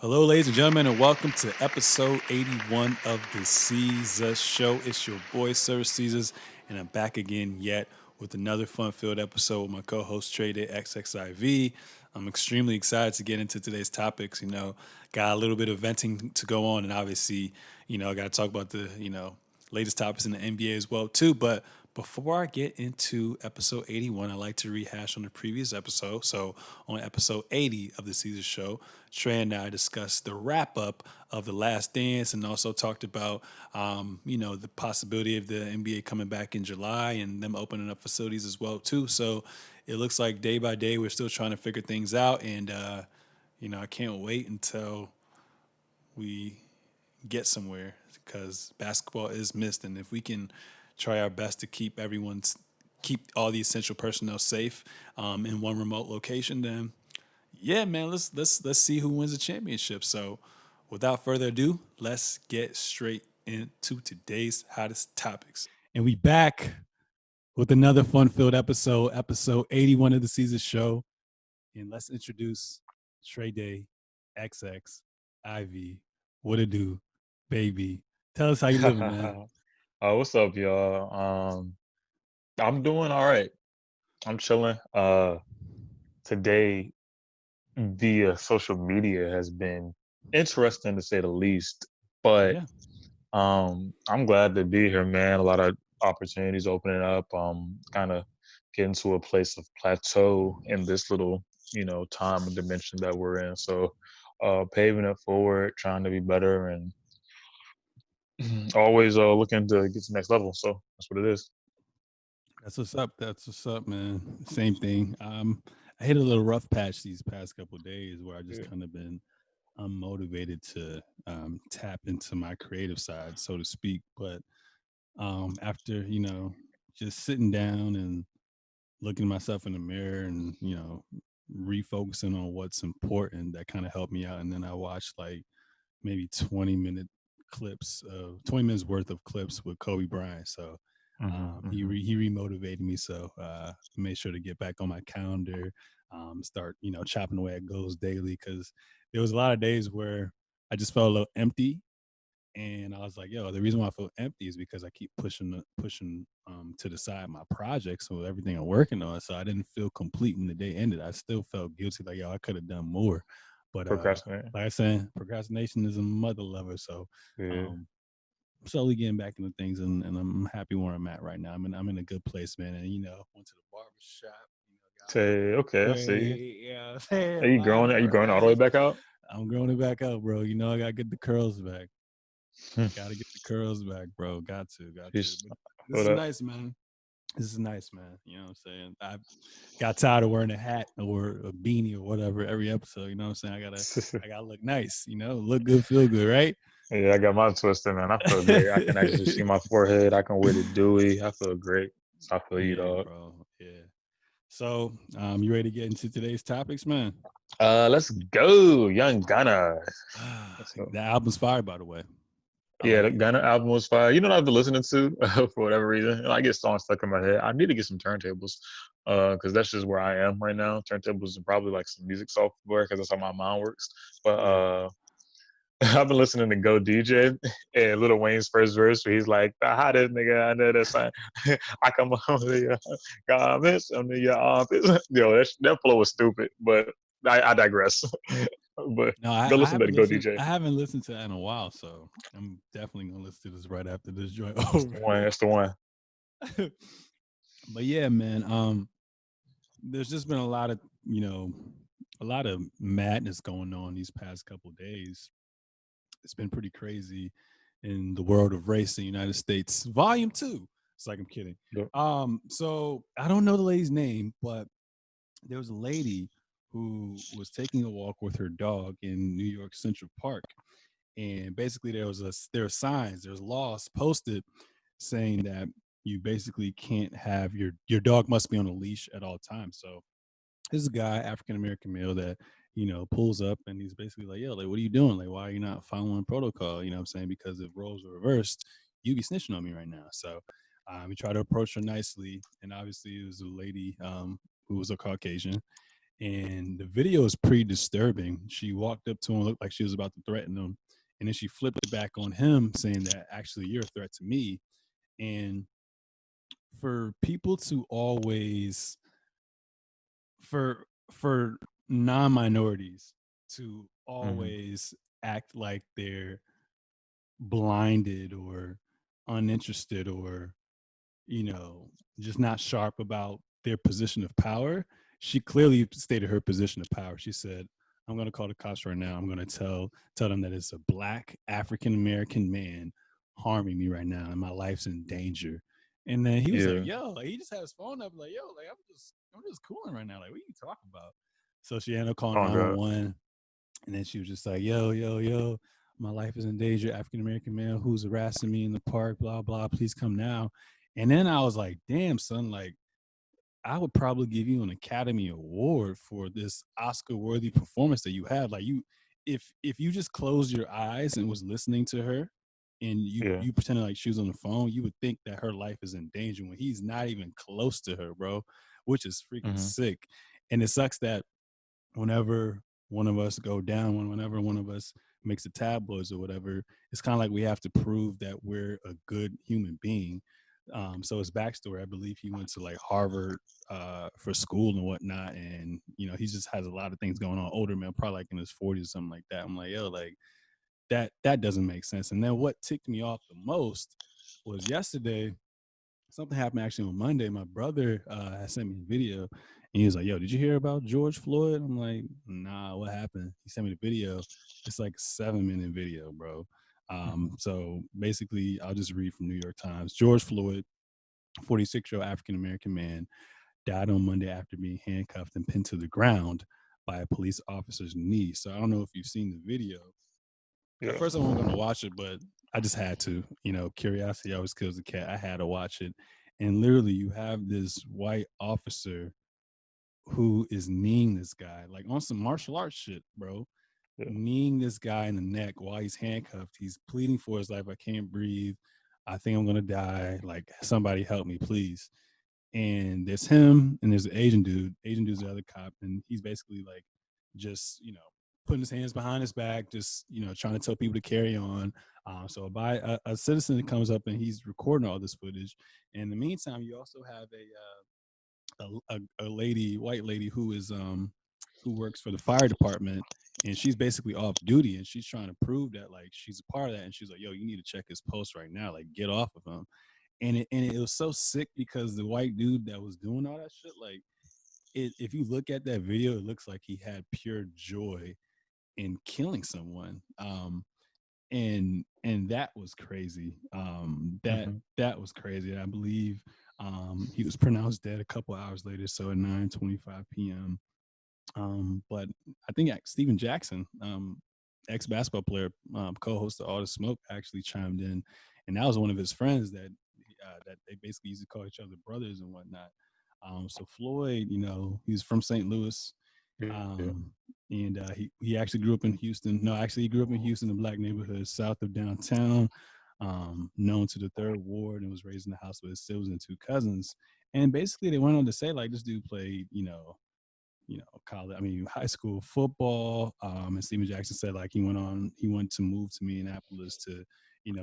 Hello, ladies and gentlemen, and welcome to episode 81 of the Seezus Show. It's your boy, Sir Seezus, and I'm back again yet with another fun-filled episode with my co-host, Trade XXIV. I'm extremely excited to get into today's topics. Got a little bit of venting to go on, and obviously, I got to talk about the, latest topics in the NBA as well, too. But before I get into episode 81, I like to rehash on the previous episode. So, on episode 80 of the Caesar Show, Trey and I discussed the wrap up of The Last Dance and also talked about, the possibility of the NBA coming back in July and them opening up facilities as well, too. So, it looks like day by day we're still trying to figure things out. And, I can't wait until we get somewhere because basketball is missed, and if we can try our best to keep all the essential personnel safe in one remote location, then yeah, man, let's see who wins the championship. So, without further ado, let's get straight into today's hottest topics. And we back with another fun-filled episode 81 of the Season Show, and let's introduce Trey Day, XX, Ivy. What it do, baby? Tell us how you living, man. What's up, y'all? I'm doing all right. I'm chilling. Today via social media has been interesting to say the least, but Yeah, I'm glad to be here, man. A lot of opportunities opening up. Kind of getting to a place of plateau in this little, time and dimension that we're in. So, paving it forward, trying to be better, and always looking to get to the next level. So that's what it is. that's what's up. That's what's up, man. Same thing. I hit a little rough patch these past couple of days where I just Yeah. kind of been unmotivated to tap into my creative side, so to speak. But after just sitting down and looking at myself in the mirror and refocusing on what's important, that kind of helped me out. And then I watched like maybe 20 minutes worth of clips with Kobe Bryant. So Hmm, hmm. he remotivated me. So made sure to get back on my calendar, start chopping away at goals daily, because there was a lot of days where I just felt a little empty. And I was like, yo, the reason why I feel empty is because I keep pushing to the side my projects, so everything I'm working on. So I didn't feel complete when the day ended. I still felt guilty, like, yo, I could have done more. But Procrastinating. like I said, procrastination is a mother lover. So Yeah. um, I'm slowly getting back into things, and I'm happy where I'm at right now. I'm in a good place, man. And went to the barber shop, got my Say, okay, I see. fade. Yeah, I'm saying Are you growing? Are you growing all the way right. back out? I'm growing it back up, bro. I gotta get the curls back. Hmm. Gotta get the curls back, bro. Got to. Peace. But this Hold is up. nice, man. This is nice, man. You know what I'm saying? I got tired of wearing a hat or a beanie or whatever every episode. You know what I'm saying? I gotta look nice. Look good, feel good, right? Yeah, I got my twisted, man. I feel great. I can actually see my forehead. I can wear the dewy. I feel great. So I feel you, Yeah, dog. bro. Yeah. So, you ready to get into today's topics, man? Let's go, Young Gunna. Let's go. The album's fire, by the way. I Yeah, like the it. Gunna album was fire. You know what I've been listening to for whatever reason? I get songs stuck in my head. I need to get some turntables because that's just where I am right now. Turntables and probably like some music software because that's how my mind works. But Yeah. I've been listening to Go DJ and Lil Wayne's first verse where he's like, the hottest nigga under the sun. I come on to your comments under your armpits. Yo, that flow was stupid, but I digress. But No, go I listen to the haven't Go listened. DJ. I haven't listened to that in a while, so I'm definitely gonna listen to this right after this joint That's over. the one. That's the one. But yeah, man. There's just been a lot of madness going on these past couple of days. It's been pretty crazy in the world of race in the United States. Volume two. It's like I'm kidding. Yep. So I don't know the lady's name, but there was a lady who was taking a walk with her dog in New York Central Park, and basically there were signs, there's laws posted saying that you basically can't have your dog must be on a leash at all times. So this is a guy, African American male, that pulls up and he's basically like, yo, like, what are you doing? Like, why are you not following protocol? You know what I'm saying? Because if roles were reversed, you'd be snitching on me right now. So we tried to approach her nicely, and obviously it was a lady who was a Caucasian, And the video is pretty disturbing. She walked up to him, looked like she was about to threaten him, and then she flipped it back on him, saying that actually you're a threat to me. And for people to always for non-minorities to Mm-hmm. always act like they're blinded or uninterested or just not sharp about their position of power. She clearly stated her position of power. She said, I'm going to call the cops right now. I'm going to tell them that it's a black African American man harming me right now and my life's in danger. And then he was like, Yeah. yo, like he just had his phone up, like, yo, like I'm just cooling right now. Like, what are you talking about? So she ended up calling Oh God. 911. And then she was just like, yo, yo, yo, my life is in danger. African American man who's harassing me in the park, blah, blah, please come now. And then I was like, damn, son, like, I would probably give you an Academy Award for this Oscar worthy performance that you had. Like if you just closed your eyes and was listening to her and Yeah. you pretended like she was on the phone, you would think that her life is in danger when he's not even close to her, bro, which is freaking Mm-hmm. sick. And it sucks that whenever one of us go down, whenever one of us makes the tabloids or whatever, it's kind of like we have to prove that we're a good human being. So his backstory, I believe he went to like Harvard for school and whatnot, and he just has a lot of things going on. Older man, probably like in his 40s or something like that. I'm like, yo, like that doesn't make sense. And then what ticked me off the most was yesterday something happened actually on Monday. My brother had sent me a video and he was like, yo, did you hear about George Floyd? I'm like, nah, what happened? He sent me the video. It's like a 7-minute video, bro. Mm-hmm. So basically, I'll just read from New York Times. George Floyd, 46-year-old African American man, died on Monday after being handcuffed and pinned to the ground by a police officer's knee. So I don't know if you've seen the video. At Yeah. first, I wasn't going to watch it, but I just had to. Curiosity always kills the cat. I had to watch it. And literally, you have this white officer who is kneeing this guy, like on some martial arts shit, bro. Yeah. Kneeing this guy in the neck while he's handcuffed. He's pleading for his life. I can't breathe. I think I'm going to die. Like, somebody help me, please. And there's him and there's the Asian dude. Asian dude's the other cop, and he's basically like just putting his hands behind his back, just trying to tell people to carry on. So by a citizen that comes up and he's recording all this footage. And in the meantime, you also have a lady, white lady who works for the fire department, and she's basically off duty, and she's trying to prove that like she's a part of that, and she's like, yo, you need to check his pulse right now, like get off of him. And it was so sick because the white dude that was doing all that shit, like if you look at that video, it looks like he had pure joy in killing someone. And that was crazy. That Mm-hmm. that was crazy. I believe he was pronounced dead a couple hours later, so at 9:25 p.m. But I think Steven Jackson, ex basketball player, co-host of All the Smoke, actually chimed in, and that was one of his friends that they basically used to call each other brothers and whatnot. So Floyd, he's from St. Louis, Yeah. um, and he actually grew up in Houston. No, actually, he grew up in Houston, a black neighborhood south of downtown, known to the Third Ward, and was raised in the house with his siblings and two cousins. And basically, they went on to say like this dude played, college, I mean, high school football. And Steven Jackson said like he wanted to move to Minneapolis to,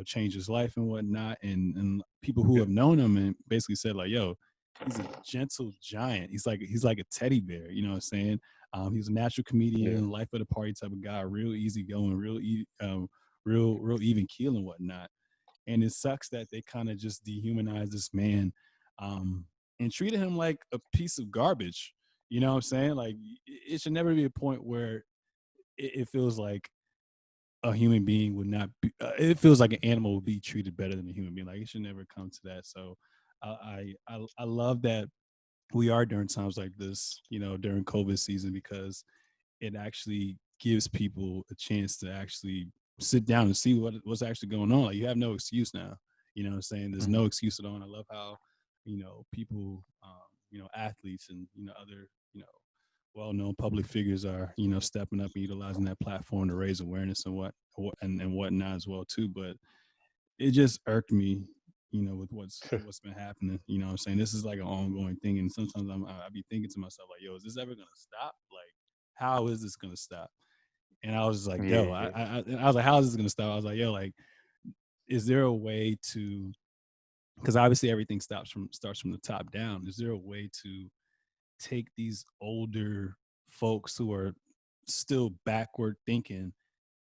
change his life and whatnot. And people who Yeah. have known him and basically said like, yo, he's a gentle giant. He's like a teddy bear. You know what I'm saying? He's a natural Yeah. comedian, life of the party type of guy, real easy going, real even keel and whatnot. And it sucks that they kind of just dehumanize this man, um, and treated him like a piece of garbage. You know what I'm saying? Like it should never be a point where it feels like a human being would not be. It feels like an animal would be treated better than a human being. Like it should never come to that. So I love that we are during times like this. During COVID season because it actually gives people a chance to actually sit down and see what's actually going on. Like you have no excuse now. You know what I'm saying? There's Mm-hmm. no excuse at all. And I love how, people, athletes and, other, well-known public figures are, stepping up and utilizing that platform to raise awareness and and whatnot as well too. But it just irked me, with what's been happening. You know what I'm saying? This is like an ongoing thing. And sometimes I be thinking to myself, like, yo, is this ever going to stop? Like, how is this going to stop? And I was just like, yo, Yeah. I was like, how is this going to stop? I was like, yo, like, is there a way to, because obviously everything starts from the top down. Is there a way to take these older folks who are still backward thinking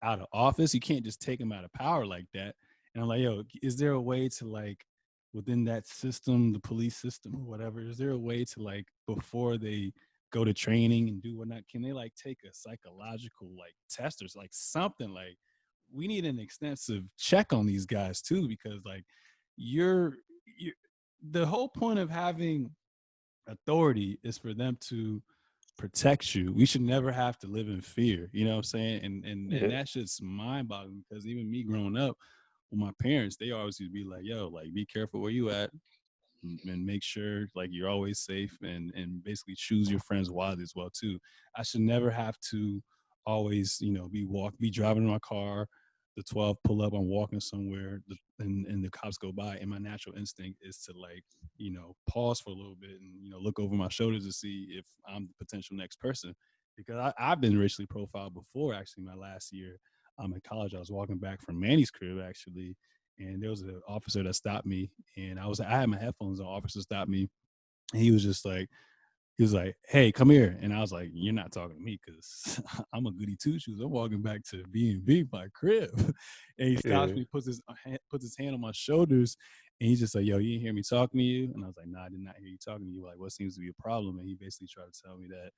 out of office? You can't just take them out of power like that. And I'm like, yo, is there a way to, like, within that system, the police system or whatever, is there a way to, like, before they go to training and do whatnot, can they like take a psychological like test or like something? Like, we need an extensive check on these guys too, because like you're you the whole point of having authority is for them to protect you. We should never have to live in fear. You know what I'm saying? And Yeah. that's just mind boggling, because even me growing up with my parents, they always used to be like, yo, like, be careful where you at, and make sure like you're always safe, and basically choose your friends wisely as well too. I should never have to always, be driving in my car, the 12 pull up, I'm walking somewhere, and the cops go by, and my natural instinct is to, like, pause for a little bit and look over my shoulders to see if I'm the potential next person, because I've been racially profiled before. Actually, my last year in college, I was walking back from Manny's crib actually, and there was an officer that stopped me, and I had my headphones on. Officer stopped me, and he was like, "Hey, come here," and I was like, "You're not talking to me, because I'm a goody two shoes. I'm walking back to B&B, my crib." And he stops Yeah. me, puts his hand on my shoulders, and he's just like, "Yo, you didn't hear me talking to you?" And I was like, "Nah, I did not hear you talking to you. Like, what seems to be a problem?" And he basically tried to tell me that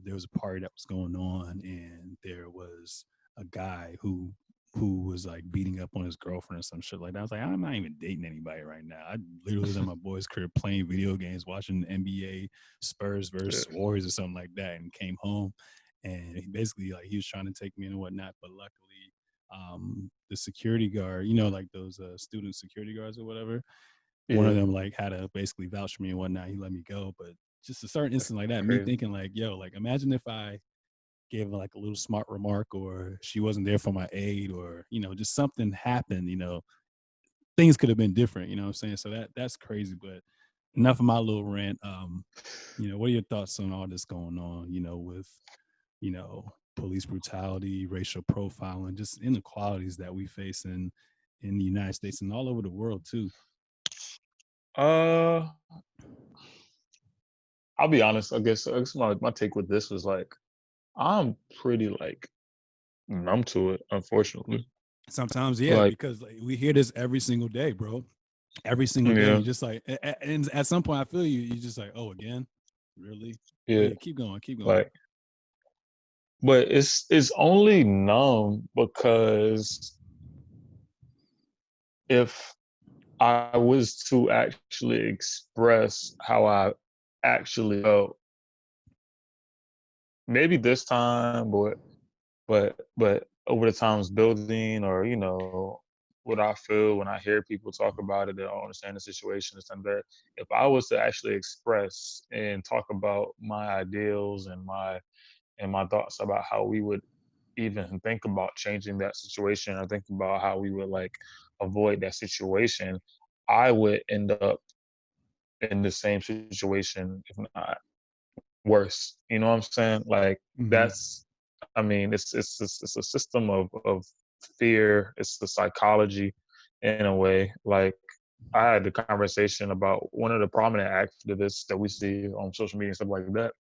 there was a party that was going on, and there was a guy who was like beating up on his girlfriend or some shit like that. I was like, I'm not even dating anybody right now. I literally was at my boy's crib playing video games, watching the NBA Spurs Yeah. versus Warriors or something like that, and came home. And he basically, like, he was trying to take me in and whatnot, but luckily, the security guard, like those student security guards or whatever, one of Yeah. them like had to basically vouch for me and whatnot. He let me go. But just a certain That's instant like that, me crazy. thinking like, yo, like, imagine if I gave her like a little smart remark, or she wasn't there for my aid, or just something happened, things could have been different. You know what I'm saying? So that's crazy. But enough of my little rant. What are your thoughts on all this going on, with police brutality, racial profiling, just inequalities that we face in the United States and all over the world too? Uh, I'll be honest. I guess my take with this was like I'm pretty like numb to it, unfortunately. Sometimes, yeah, Like, because like, we hear this every single day, bro. Every single day, yeah, you're just like, and at some point, I feel you. You're just like, oh, again, really? But yeah, yeah, keep going, keep going. like, but it's only numb because if I was to actually express how I actually felt, maybe this time, but over the times building, or what I feel when I hear people talk about it, they don't understand the situation, and that. If I was to actually express and talk about my ideals and my thoughts about how we would even think about changing that situation, or think about how we would like avoid that situation, I would end up in the same situation, if not worse. You know what I'm saying? Like, Mm-hmm. that's, I mean, it's a system of fear. It's the psychology in a way. Like, I had the conversation about one of the prominent activists that we see on social media and stuff like that,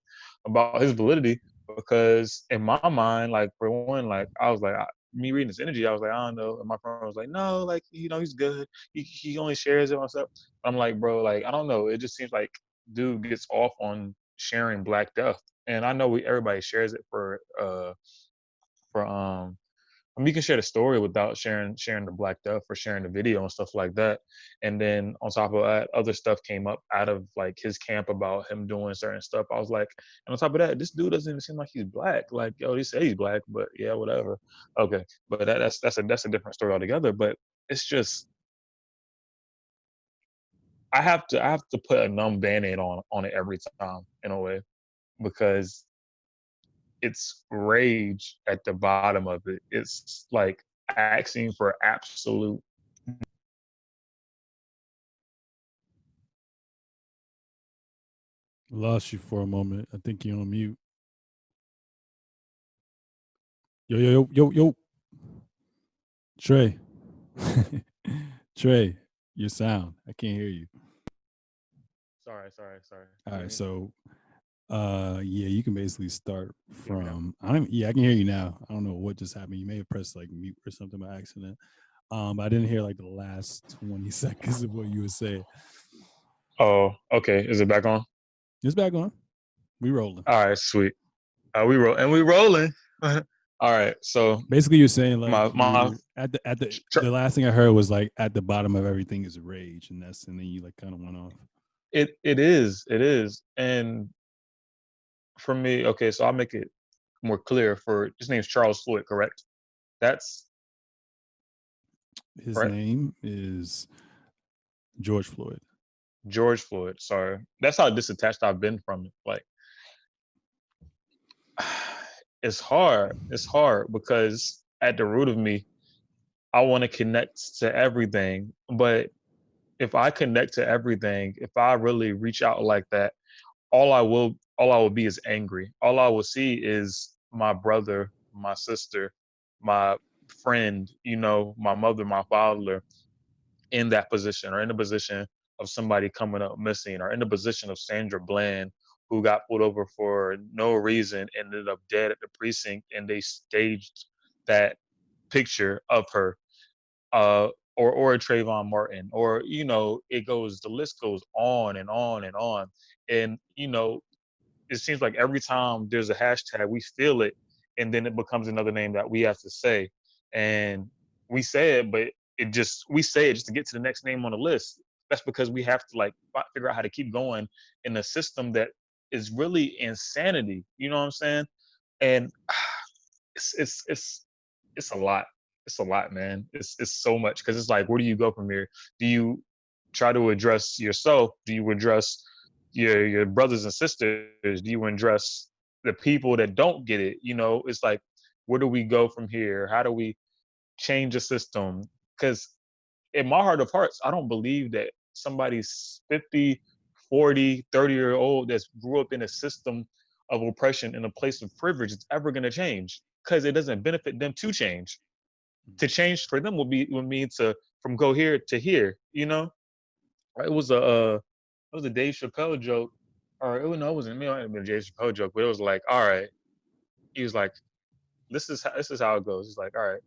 about his validity. Because in my mind, like, for one, like, I was like, me reading this energy, I was like, I don't know. And my friend was like, no, like, he's good. He only shares it on stuff. I'm like, bro, like, I don't know. It just seems like dude gets off on sharing Black Death. And I know everybody shares it for I mean, you can share the story without sharing the Black Death, or sharing the video and stuff like that. And then on top of that, other stuff came up out of like his camp about him doing certain stuff. I was like, and on top of that, this dude doesn't even seem like he's black. Like, yo, he say he's black, but yeah, whatever. Okay, but that's a different story altogether. But it's just, I have to put a numb band-aid on it every time, in a way, because it's rage at the bottom of it. It's like asking for absolute Lost you for a moment. I think you're on mute. Yo, yo, yo, yo, yo. Trey. Trey, your sound. I can't hear you. Sorry. All Can you right, hear me? so yeah, you can basically start Can you hear me now? from I don't yeah, I can hear you now. I don't know what just happened. You may have pressed like mute or something by accident. I didn't hear like the last 20 seconds of what you were saying. Oh, okay. Is it back on? It's back on. We rolling. All right, sweet. We roll and we rolling. All right. So Basically, you're saying my like my you're at tr- the last thing I heard was like at the bottom of everything is rage, and then you like kind of went off. it is, and for me, okay. So I'll make it more clear. For his name's Charles Floyd, correct? That's His correct. name is George Floyd. George Floyd. Sorry. That's how disattached I've been from it. Like it's hard. It's hard because at the root of me, I want to connect to everything. But if I connect to everything, if I really reach out like that, all I will be is angry. All I will see is my brother, my sister, my friend, my mother, my father in that position, or in the position of somebody coming up missing, or in the position of Sandra Bland, who got pulled over for no reason, ended up dead at the precinct, and they staged that picture of her, or a Trayvon Martin, or the list goes on and on and on, and it seems like every time there's a hashtag, we feel it, and then it becomes another name that we have to say, and we say it, but we say it just to get to the next name on the list. That's because we have to like figure out how to keep going in a system that is really insanity. You know what I'm saying? And it's a lot. It's a lot, man. It's so much because it's like, where do you go from here? Do you try to address yourself? Do you address your brothers and sisters? Do you address the people that don't get it? It's like, where do we go from here? How do we change the system? Because in my heart of hearts, I don't believe that somebody's 50, 40, 30-year old that's grew up in a system of oppression in a place of privilege is ever going to change, because it doesn't benefit them to change. To change for them would mean to from go here to here. It was a Dave Chappelle joke, or no, it wasn't me. It might have been a Dave Chappelle joke, but it was like, all right. He was like, this is how it goes. He's like, all right,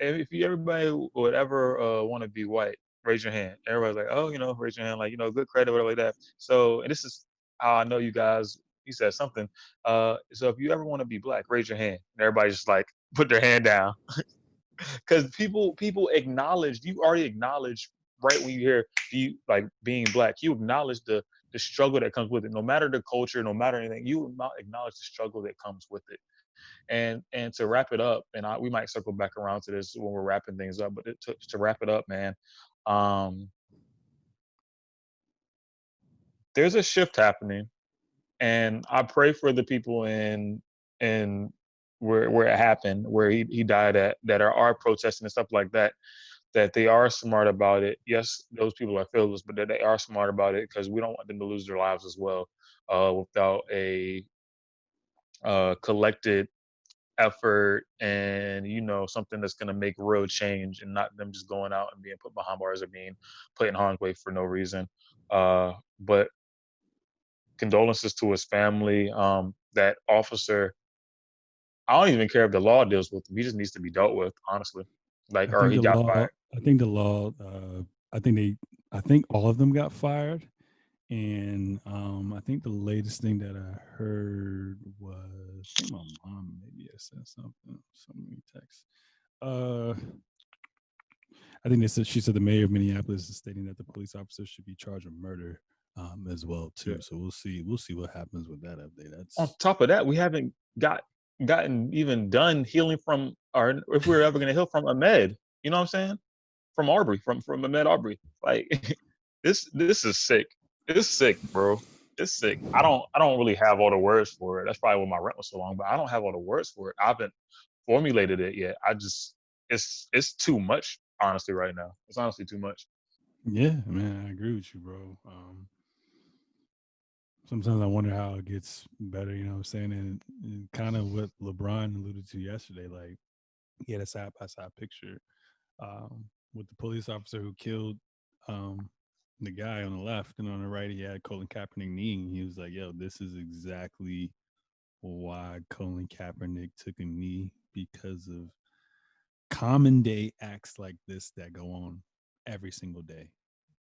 if you everybody would ever want to be white, raise your hand. Everybody's like, oh, raise your hand, like, good credit, whatever like that. So, and this is how I know you guys. He said something. So if you ever want to be black, raise your hand. And everybody just like put their hand down, because people acknowledge, you already acknowledge right when you hear you like being black, you acknowledge the struggle that comes with it. No matter the culture, no matter anything, you acknowledge the struggle that comes with it. And to wrap it up, and we might circle back around to this when we're wrapping things up, but to wrap it up, man, um, there's a shift happening, and I pray for the people in where it happened, where he died at, that are protesting and stuff like that, that they are smart about it. Yes, those people are fearless, but that they are smart about it, because we don't want them to lose their lives as well, without a collected effort, and something that's going to make real change, and not them just going out and being put behind bars or being put in harm's way for no reason. But condolences to his family. That officer, I don't even care if the law deals with him. He just needs to be dealt with, honestly. Like, I or think he the got law. fired. I think the law. I think they. I think all of them got fired, and I think the latest thing that I heard was, I think my mom maybe had said something. Somebody text. Uh, I think they said she said the mayor of Minneapolis is stating that the police officer should be charged with murder, as well Yeah. too. So we'll see. We'll see what happens with that update. On That's top of that, we haven't gotten even done healing from, or if we're ever going to heal from Ahmed. You know what I'm saying? From Aubrey, from Ahmed Aubrey. Like this is sick. It's sick, bro. It's sick. I don't really have all the words for it. That's probably why my rent was so long, but I don't have all the words for it. I haven't formulated it yet. It's too much, honestly, right now. It's honestly too much. yeah, man. I agree with you, bro. Sometimes I wonder how it gets better. You know what I'm saying? And kind of what LeBron alluded to yesterday. Like he had a side by side picture with the police officer who killed um, the guy on the left, and on the right he had Colin Kaepernick kneeing. He was like, "Yo, this is exactly why Colin Kaepernick took a knee because of common day acts like this that go on every single day,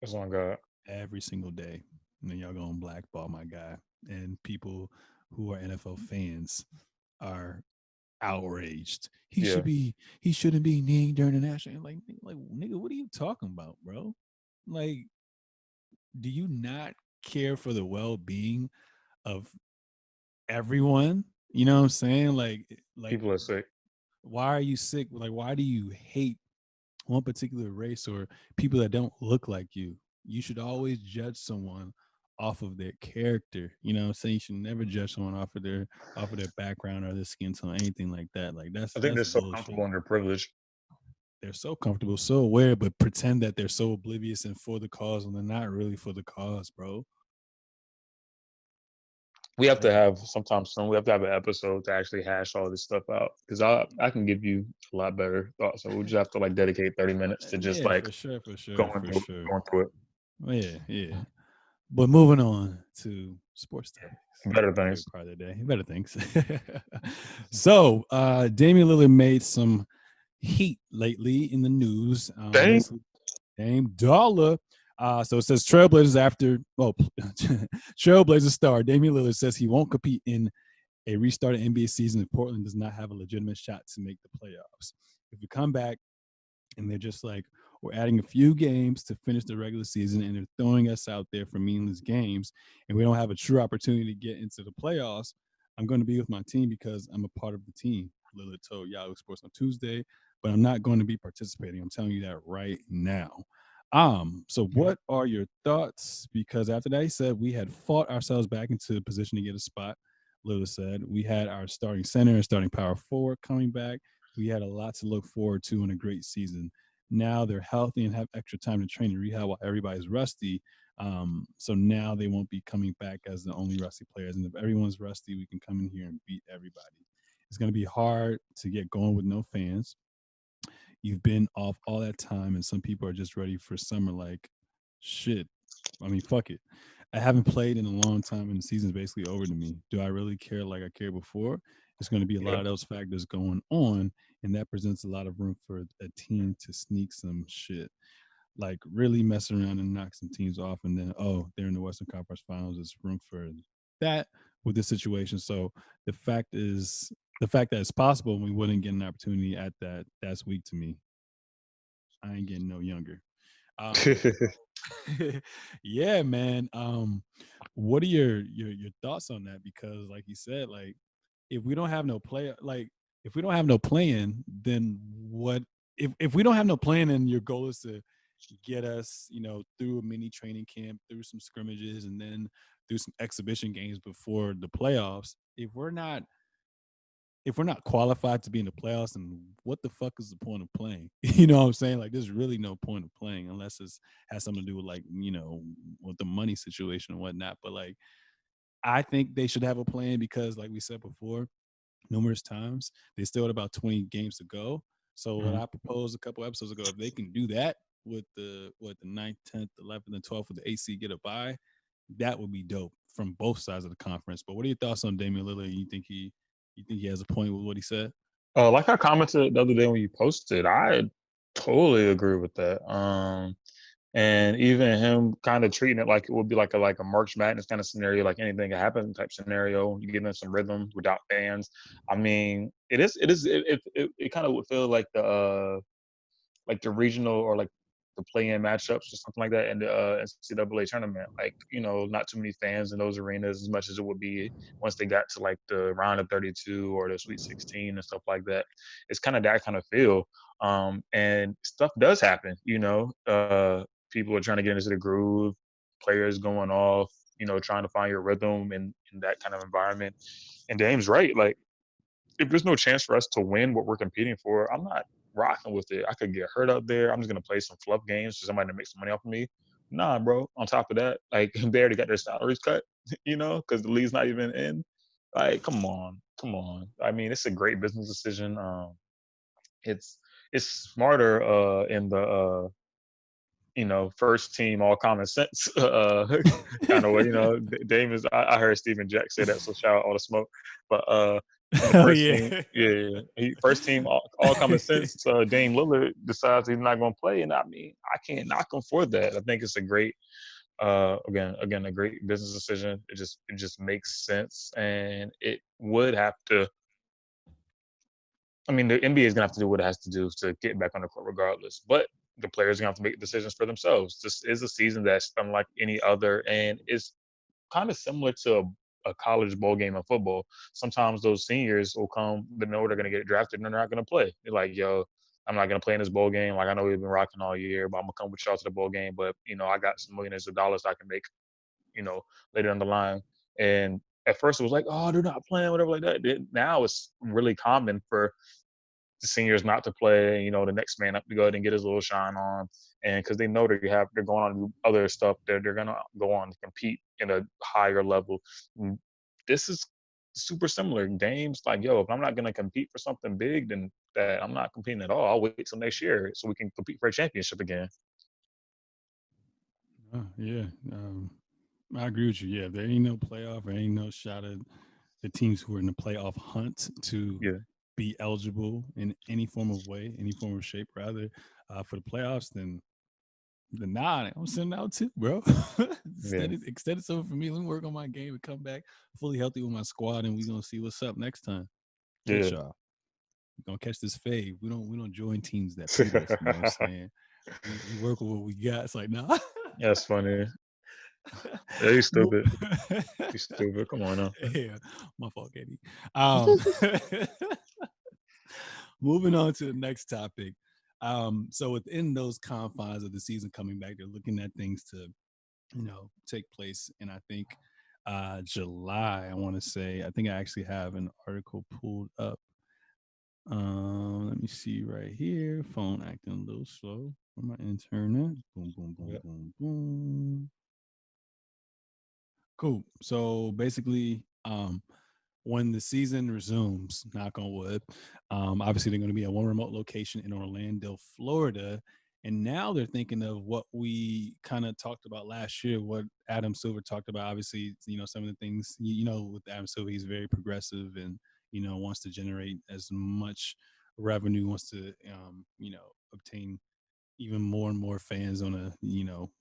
That's on God. every single day." And then y'all gonna blackball my guy, and people who are NFL fans are outraged. Yeah. He shouldn't be kneeling during the national. Like nigga, what are you talking about, bro? Like, do you not care for the well being of everyone? You know what I'm saying? Like People are sick. why are you sick? Like, why do you hate one particular race or people that don't look like you? You should always judge someone off of their character. You know what I'm saying? You should never judge someone off of their background or their skin tone, anything like that. Like I think they're that's so bullshit. comfortable in their privilege. They're so comfortable, so aware, but pretend that they're so oblivious and for the cause when they're not really for the cause, bro. We have to Like, have sometime soon. We have to have an episode to actually hash all this stuff out because I can give you a lot better thoughts. So we just have to like dedicate 30 minutes to just yeah, like for sure, for sure, going for through sure. going through it. Yeah, yeah. But moving on to sports topics, Better my favorite things. part of the day. Better things. So, Damian Lillard made some heat lately in the news. Dang. This Dame Dolla. So it says Trailblazers after, Trailblazers star Damian Lillard says he won't compete in a restarted NBA season if Portland does not have a legitimate shot to make the playoffs. If we come back and they're just like, we're adding a few games to finish the regular season and they're throwing us out there for meaningless games and we don't have a true opportunity to get into the playoffs, I'm going to be with my team because I'm a part of the team. Lillard told Yahoo Sports on Tuesday, but I'm not going to be participating. I'm telling you that right now. So what are your thoughts? Because after that, he said we had fought ourselves back into position to get a spot. Lillard said we had our starting center and starting power forward coming back. We had a lot to look forward to in a great season. Now they're healthy and have extra time to train and rehab while everybody's rusty. So now they won't be coming back as the only rusty players. And if everyone's rusty, we can come in here and beat everybody. It's going to be hard to get going with no fans. You've been off all that time, and some people are just ready for summer. Like, shit. I mean, fuck it. I haven't played in a long time, and the season's basically over to me. Do I really care like I cared before? It's going to be a lot Yeah. of those factors going on, and that presents a lot of room for a team to sneak some shit, like really mess around and knock some teams off, and then they're in the Western Conference Finals. There's room for that with this situation. So the fact is, the fact that it's possible we wouldn't get an opportunity at that's weak to me. I ain't getting no younger. Um, yeah, man. What are your thoughts on that? Because like you said, like if we don't have no play, like if we don't have no plan, then what? If we don't have no plan, and your goal is to get us, through a mini training camp, through some scrimmages, and then through some exhibition games before the playoffs. If we're not qualified to be in the playoffs, then what the fuck is the point of playing? You know what I'm saying? Like, there's really no point of playing unless it has something to do with like, with the money situation and whatnot. But like, I think they should have a plan because, like we said before, numerous times, they still had about 20 games to go. So what Mhm. I proposed a couple episodes ago, if they can do that with the ninth, 10th, 11th, and 12th with the AC get a bye, that would be dope from both sides of the conference. But what are your thoughts on Damian Lillard? You think he has a point with what he said? Like I commented the other day when you posted, I totally agree with that. And even him kind of treating it like it would be like a March Madness kind of scenario, like anything can happen type scenario. You give them some rhythm without fans. I mean, it kind of would feel like the regional or like the play-in matchups or something like that in the NCAA tournament. Like, not too many fans in those arenas as much as it would be once they got to like the round of 32 or the Sweet 16 and stuff like that. It's kind of that kind of feel. And stuff does happen. People are trying to get into the groove, players going off. Trying to find your rhythm in that kind of environment. And Dame's right. Like, if there's no chance for us to win what we're competing for, I'm not rocking with it. I could get hurt out there. I'm just gonna play some fluff games for somebody to make some money off of me. Nah, bro. On top of that, like they already got their salaries cut, because the league's not even in. Like, come on, come on. I mean, it's a great business decision. It's it's smarter in the first team all common sense kind of way. Dame is. I heard Steven Jack say that, so shout out all the smoke. But in the Oh first team, yeah. first team all common sense. Dame Lillard decides he's not going to play, and I mean, I can't knock him for that. I think it's a great again a great business decision. It just makes sense, and it would have to. I mean, the NBA is gonna have to do what it has to do to get back on the court, regardless. But the players are gonna have to make decisions for themselves. This is a season that's unlike any other, and it's kind of similar to a college bowl game of football. Sometimes those seniors will come, they know they're gonna get drafted, and they're not gonna play. They're like, "Yo, I'm not gonna play in this bowl game. Like, I know we've been rocking all year, but I'm gonna come with y'all to the bowl game. But I got some millions of dollars I can make, you know, later down the line." And at first it was like, "Oh, they're not playing," whatever like that. Now it's really common for the seniors not to play, the next man up to go ahead and get his little shine on. And because they know they're going on to do other stuff, they're gonna go on to compete in a higher level. Mm, This is super similar. Dame's like, yo, if I'm not gonna compete for something big, then that I'm not competing at all. I'll wait till next year so we can compete for a championship again. Yeah. I agree with you. Yeah, there ain't no playoff or ain't no shot at the teams who are in the playoff hunt to Yeah, be eligible in any form of way, any form of shape, rather, for the playoffs. Then nah, I'm sending out too, bro. yeah, extend it over for me. Let me work on my game and come back fully healthy with my squad, and we gonna see what's up next time. Catch yeah. y'all. We gonna catch this fade. We don't join teams that beat us. You know what I'm saying? We work with what we got. It's like nah. That's funny. Yeah, you Mo- stupid. You stupid. Come on now. yeah, my fault, Katie. Um, moving on to the next topic. So within those confines of the season coming back, they're looking at things to, take place. And I think July, I want to say, I think I actually have an article pulled up. Let me see right here. Phone acting a little slow on my internet. Boom, boom, boom, Yeah. boom, boom. Cool. So basically, when the season resumes, knock on wood, obviously they're going to be at one remote location in Orlando, Florida. And now they're thinking of what we kind of talked about last year, what Adam Silver talked about. Obviously, some of the things, with Adam Silver, he's very progressive and, wants to generate as much revenue, wants to, obtain even more and more fans on a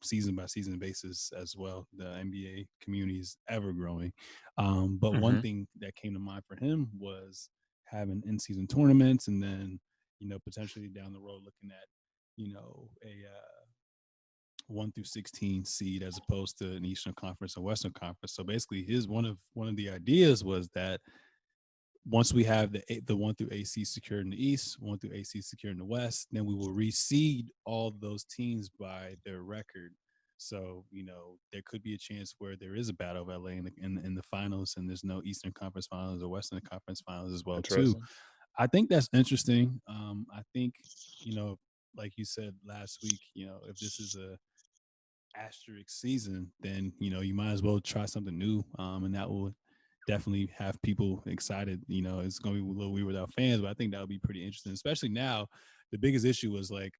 season by season basis as well. The NBA community is ever growing, but one Hmm. thing that came to mind for him was having in season tournaments, and then potentially down the road looking at a 1 through 16 seed as opposed to an Eastern Conference or Western Conference. So basically, his one of the ideas was that once we have the 1 through 8 secured in the East, 1 through 8 secured in the West, then we will reseed all those teams by their record. So there could be a chance where there is a battle of LA in the finals, and there's no Eastern Conference Finals or Western Conference Finals as well too. Interesting. I think that's interesting. I think you know, like you said last week, if this is a asterisk season, then you might as well try something new, and that will definitely have people excited. It's going to be a little weird without fans, but I think that would be pretty interesting, especially now. The biggest issue was like,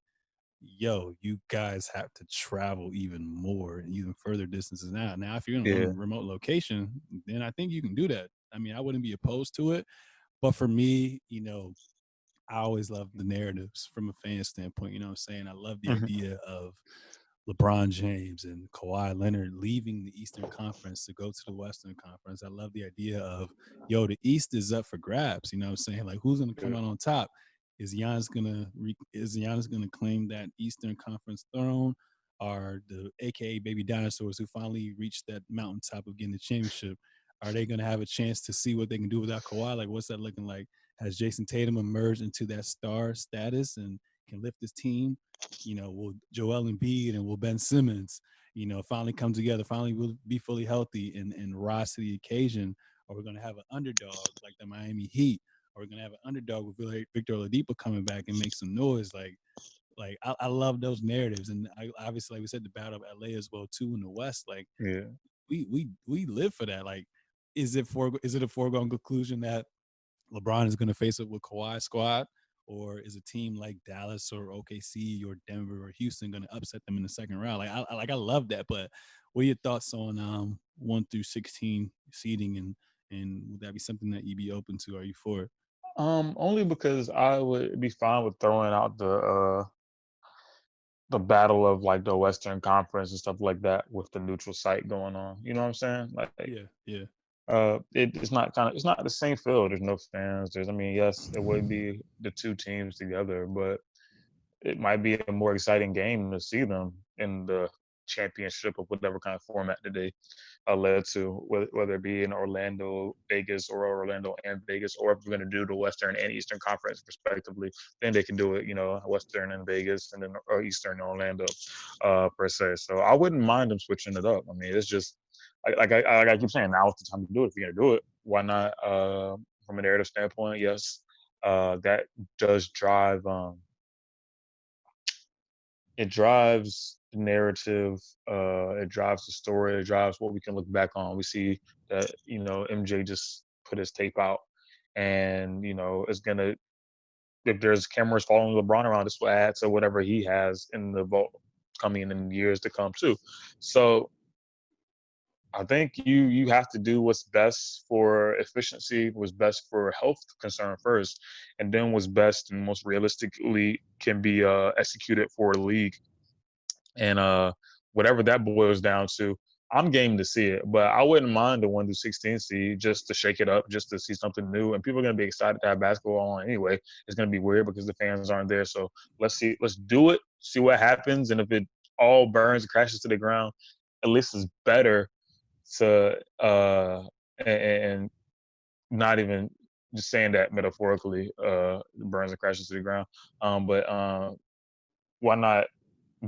yo, you guys have to travel even more and even further distances now. Now, if you're in a Yeah. remote location, then I think you can do that. I mean, I wouldn't be opposed to it, but for me, I always love the narratives from a fan standpoint. You know what I'm saying? I love the Hmm. idea of LeBron James and Kawhi Leonard leaving the Eastern Conference to go to the Western Conference. I love the idea of, yo, the East is up for grabs. You know what I'm saying? Like, who's going to come Yeah. out on top? Is Giannis gonna claim that Eastern Conference throne? Are the AKA baby dinosaurs who finally reached that mountaintop of getting the championship? Are they gonna have a chance to see what they can do without Kawhi? Like, what's that looking like? Has Jason Tatum emerged into that star status and can lift his team? Will Joel Embiid and will Ben Simmons, finally come together, finally will be fully healthy and rise to the occasion? Or we're going to have an underdog like the Miami Heat, or we're going to have an underdog with Victor Oladipo coming back and make some noise. Like, Like I love those narratives, and I obviously, like we said, the battle of LA as well too in the West. Like Yeah. we live for that. Like, is it a foregone conclusion that LeBron is going to face up with Kawhi squad, or is a team like Dallas or OKC or Denver or Houston going to upset them in the second round? Like I love that. But what are your thoughts on 1 through 16 seeding, and would that be something that you'd be open to? Are you for it? Only because I would be fine with throwing out the battle of like the Western Conference and stuff like that with the neutral site going on. You know what I'm saying? Like, Yeah, yeah. it's not it's not the same field. There's no fans. I mean, yes, it would be the two teams together, but it might be a more exciting game to see them in the championship of whatever kind of format that they led to, whether it be in Orlando, Vegas, or Orlando and Vegas, or if we're going to do the Western and Eastern Conference respectively, then they can do it, Western and Vegas, and then or Eastern and Orlando, per se. So I wouldn't mind them switching it up. I mean, it's just like I keep saying, now is the time to do it. If you're going to do it, why not? From a narrative standpoint, yes, that does drive. It drives the narrative, it drives the story, it drives what we can look back on. We see that, MJ just put his tape out, and, it's gonna, if there's cameras following LeBron around, this will add to whatever he has in the vault coming in years to come too. So I think you have to do what's best for efficiency, what's best for health concern first, and then what's best and most realistically can be executed for the league. And whatever that boils down to, I'm game to see it. But I wouldn't mind the 1 to 16 seed just to shake it up, just to see something new. And people are gonna be excited to have basketball on anyway. It's gonna be weird because the fans aren't there. So let's do it, see what happens, and if it all burns and crashes to the ground, at least it's better to and not even just saying that metaphorically, burns and crashes to the ground. But why not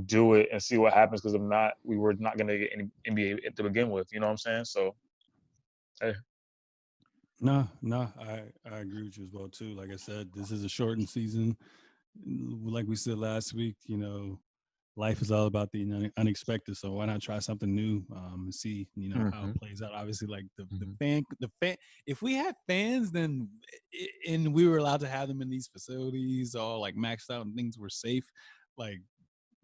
do it and see what happens? Because if not, we were not going to get any NBA to begin with. You know what I'm saying? So, hey. No, I agree with you as well too. Like I said, this is a shortened season. Like we said last week, life is all about the unexpected. So why not try something new, and see, how it Mm-hmm. plays out. Obviously, like the Mm-hmm. fan. If we had fans, then and we were allowed to have them in these facilities, all like maxed out and things were safe, like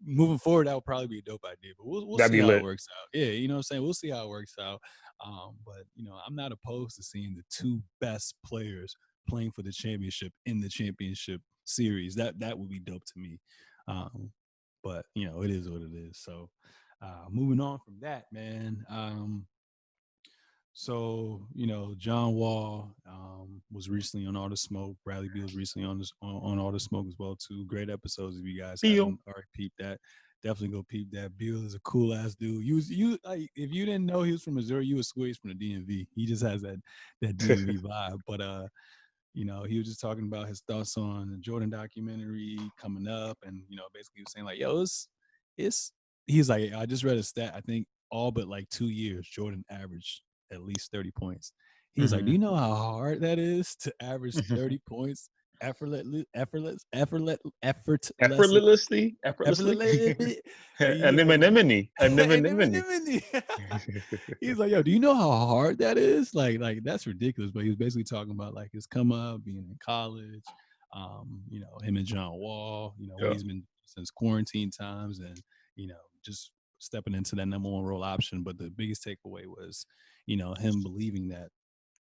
moving forward, that would probably be a dope idea. But we'll That'd see be how it lit. works out. Yeah, you know what I'm saying? We'll see how it works out. But I'm not opposed to seeing the two best players playing for the championship in the championship series. That would be dope to me. Um, but it is what it is. So moving on from that, man. So John Wall was recently on All the Smoke. Bradley Beal was recently on All the Smoke as well too. Great episodes. If you guys Feel. haven't already peeped that, definitely go peep that. Beal is a cool ass dude. You like, if you didn't know he was from Missouri, you would swear he's from the DMV. He just has that DMV vibe. But he was just talking about his thoughts on the Jordan documentary coming up, and basically he was saying like, yo, it's he's like, I just read a stat. I think all but like 2 years, Jordan averaged at least 30 points. He was like, do Mm-hmm. you know how hard that is to average 30 points effortlessly? Effortlessly. Effortlessly. Like he's like, Anemone. Anemone. anonymity. He's like, yo, do you know how hard that is? Like that's ridiculous. But he was basically talking about like his come up, being in college, him and John Wall, what Yeah. he's been since quarantine times, and just stepping into that number one role option. But the biggest takeaway was, him believing that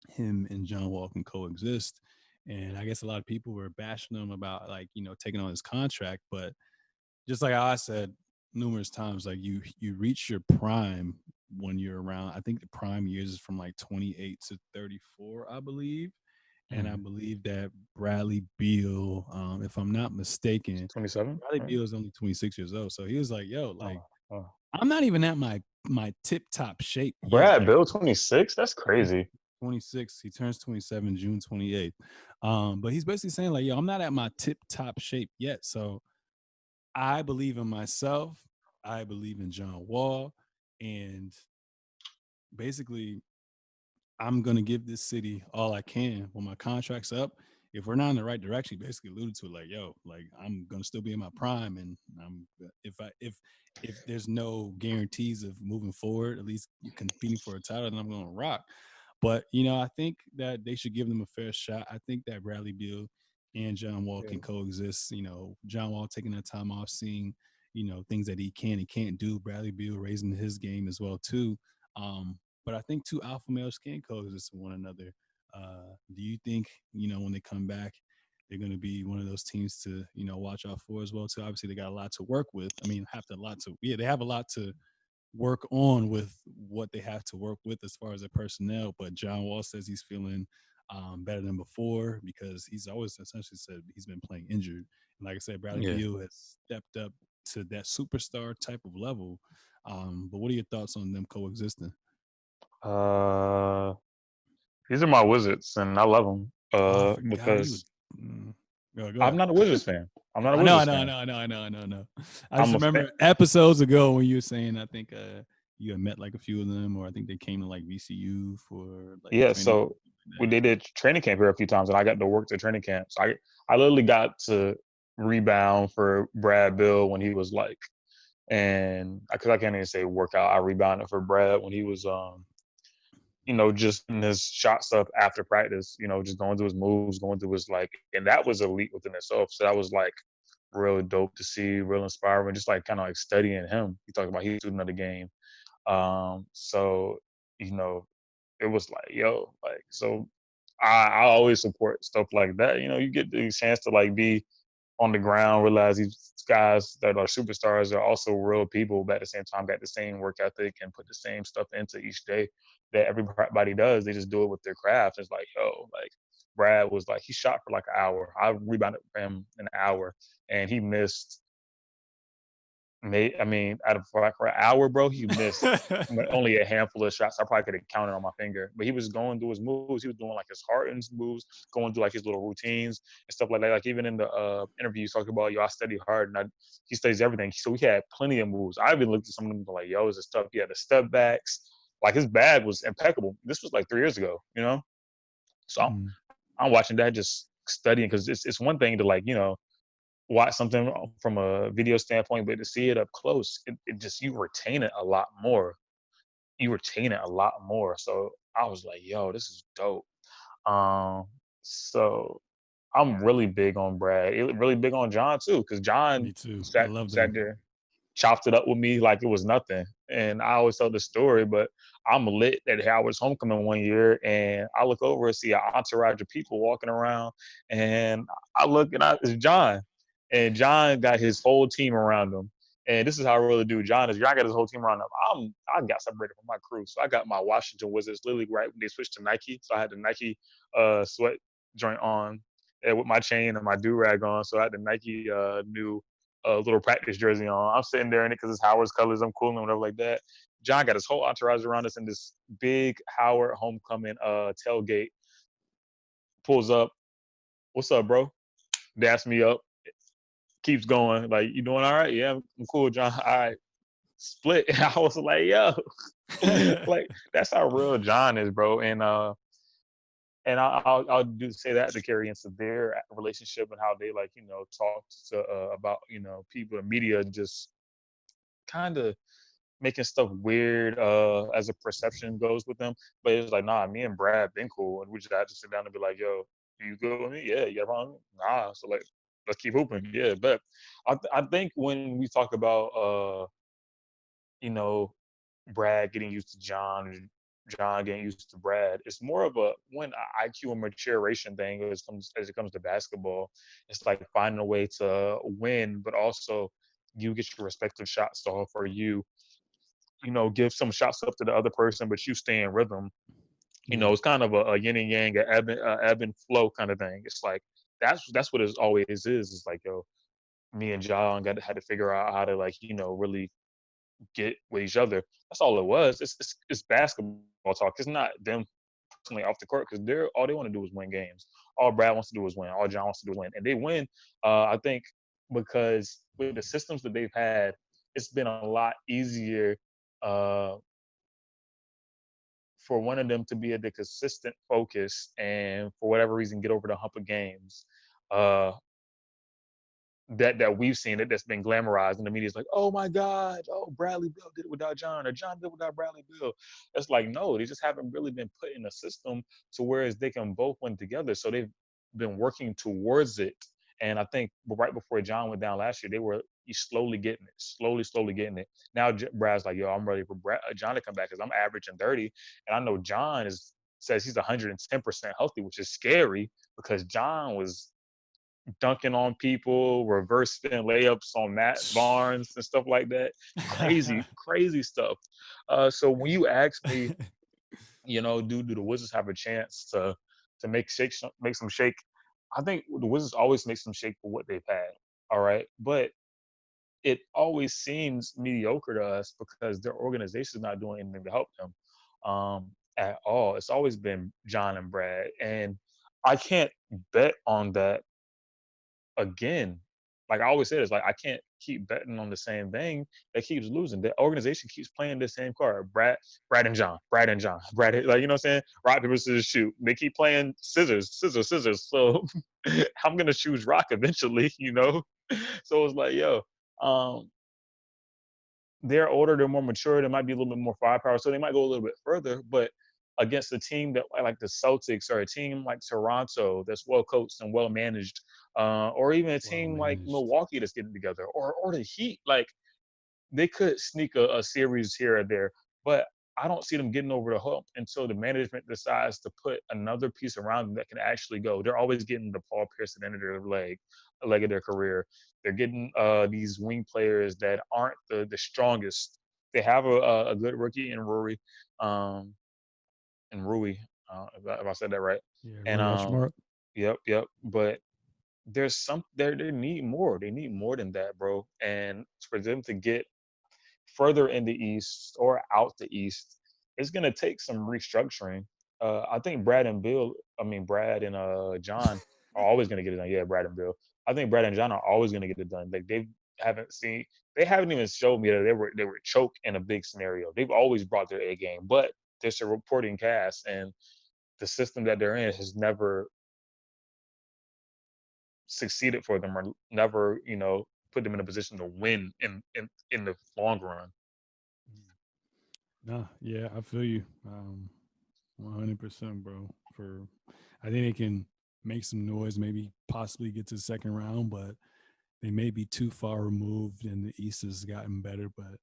him and John Wall can coexist. And I guess a lot of people were bashing him about like, taking on his contract, but just like I said numerous times, like you reach your prime when you're around. I think the prime years is from like 28 to 34, I believe. And I Mm-hmm. believe that Bradley Beal, if I'm not mistaken, 27. Bradley Right? Beal is only 26 years old. So he was like, yo, like Oh, oh. I'm not even at my tip top shape yet. Brad Like Bill 26. That's he's crazy. 26. He turns 27 June 28th. But he's basically saying like, yo, I'm not at my tip top shape yet. So I believe in myself. I believe in John Wall. And basically, I'm going to give this city all I can when my contract's up. if we're not in the right direction, he basically alluded to it, like, yo, like I'm gonna still be in my prime, and I'm if there's no guarantees of moving forward, at least you're competing for a title, then I'm gonna rock. But I think that they should give them a fair shot. I think that Bradley Beal and John Wall Yeah. can coexist. John Wall taking that time off, seeing things that he can and can't do. Bradley Beal raising his game as well too. But I think two alpha males can coexist with one another. Do you think when they come back, they're going to be one of those teams to watch out for as well too? Obviously, they got a lot to work with. I mean, they have a lot to work on with what they have to work with as far as their personnel. But John Wall says he's feeling better than before because he's always essentially said he's been playing injured. And like I said, Bradley Yeah. Beal has stepped up to that superstar type of level. But what are your thoughts on them coexisting? Uh, these are my Wizards, and I love them. Oh, I forgot you would. Because Mm, go I'm ahead. not a Wizards fan. I'm not a I know, I Wizards know, I fan. know, I know, I know, I know, I know. I just I'm a fan. remember episodes ago when you were saying I think you had met like a few of them, or I think they came to like VCU for like Yeah. training So camp. we they did training camp here a few times, and I got to work the training camp. So I literally got to rebound for Brad Bill when he was like, and because I can't even say workout, I rebounded for Brad when he was just in his shot stuff after practice, just going through his moves, going through his like, and that was elite within itself. So that was like real dope to see, real inspiring, just like kind of like studying him. He talked about he's a student of the game. So you know, it was like, yo, like so I always support stuff like that. You get the chance to like be on the ground, realize these guys that are superstars are also real people, but at the same time got the same work ethic and put the same stuff into each day that everybody does. They just do it with their craft. It's like, yo, like Brad was like, he shot for like an hour. I rebounded for him an hour, and he missed. I mean, out of for an hour, bro, he missed only a handful of shots. I probably could have counted on my finger, but he was going through his moves. He was doing like his Harden's moves, going through like his little routines and stuff like that. Like even in the interview, he talked about, yo, I study hard and he studies everything. So he had plenty of moves. I even looked at some of them like, yo, is this stuff? He had the step backs. Like his bag was impeccable. This was like 3 years ago. So Mm. I'm watching that, just studying, because it's one thing to like watch something from a video standpoint, but to see it up close, it just you retain it a lot more. You retain it a lot more. So I was like, yo, this is dope. Um, so I'm really big on Brad. Really big on John too, because John Me too. I sat love sat them. there, chopped it up with me like it was nothing. And I always tell the story, but I'm lit at Howard's homecoming one year, and I look over and see an entourage of people walking around, and I look and it's John, and John got his whole team around him. And this is how I really do. John got his whole team around him. I got separated from my crew, so I got my Washington Wizards literally right when they switched to Nike. So I had the Nike sweat joint on, with my chain and my do rag on. So I had the Nike new little practice jersey on. I'm sitting there in it because it's Howard's colors. I'm cool and whatever like that. John got his whole entourage around us in this big Howard homecoming tailgate. Pulls up. What's up, bro? Daps me up. Keeps going. Like, you doing all right? Yeah, I'm cool, John. All right. Split. And I was like, yo, like that's how real John is, bro. And I'll do say that to carry into their relationship and how they like talk to about people in media, just kind of making stuff weird as a perception goes with them. But it's like, nah, me and Brad been cool, and we just had to sit down and be like, yo, you good with me? Yeah, you got a problem? Nah. So like, let's keep hooping. Yeah, but I think when we talk about you know Brad getting used to John, John getting used to Brad, it's more of a when IQ and maturation thing as it comes to basketball. It's like finding a way to win, but also you get your respective shots to offer you, give some shots up to the other person, but you stay in rhythm. Yeah. It's kind of a yin and yang, a ebb and flow kind of thing. It's like that's what it always is. It's like, yo, me and John had to figure out how to like, really get with each other. That's all it was. It's basketball talk. It's not them personally off the court, because they're all they want to do is win games. All Brad wants to do is win. All John wants to do is win, and they win. I think because with the systems that they've had, it's been a lot easier uh, for one of them to be at the consistent focus and for whatever reason get over the hump of games, uh, that we've seen that's been glamorized, and the media's like, oh my God, oh Bradley Beal did it without John, or John did it without Bradley Beal. It's like, no, they just haven't really been put in a system to whereas they can both win together. So they've been working towards it. And I think right before John went down last year, they were slowly getting it, slowly getting it. Now Brad's like, yo, I'm ready for John to come back because I'm averaging 30, and I know John says he's 110% healthy, which is scary because John was dunking on people, reverse spin layups on Matt Barnes and stuff like that. Crazy stuff. So when you ask me, do the Wizards have a chance to make some shake? I think the Wizards always make some shake for what they've had. All right, but it always seems mediocre to us because their organization is not doing anything to help them at all. It's always been John and Brad, and I can't bet on that again. Like I always say this, like I can't keep betting on the same thing that keeps losing. The organization keeps playing the same card. Brad and John, Brad and John, Brad, like you know what I'm saying? Rock, paper, scissors, shoot. They keep playing scissors. So I'm gonna choose rock eventually, So it's like, yo, um, they're older, they're more mature, there might be a little bit more firepower, so they might go a little bit further. But against a team that like the Celtics or a team like Toronto that's well coached and well managed, or even a Well team like managed. Milwaukee that's getting together, or the Heat, like they could sneak a series here or there, but I don't see them getting over the hump until the management decides to put another piece around them that can actually go. They're always getting the Paul Pierce at the end of their leg of their career. They're getting these wing players that aren't the strongest. They have a good rookie in Rui, um, if I said that right. Yeah, And Roy Archibald. yep. But there's some they need more. They need more than that, bro. And for them to get further in the East or out the East, it's going to take some restructuring. I think Brad and John are always going to get it done. Yeah, Brad and Bill. I think Brad and John are always going to get it done. Like they haven't even showed me that they were choked in a big scenario. They've always brought their A game, but there's a reporting cast, and the system that they're in has never succeeded for them or never, put them in a position to win in the long run. Nah, yeah, I feel you. 100%, bro. I think they can make some noise, maybe possibly get to the second round, but they may be too far removed, and the East has gotten better. But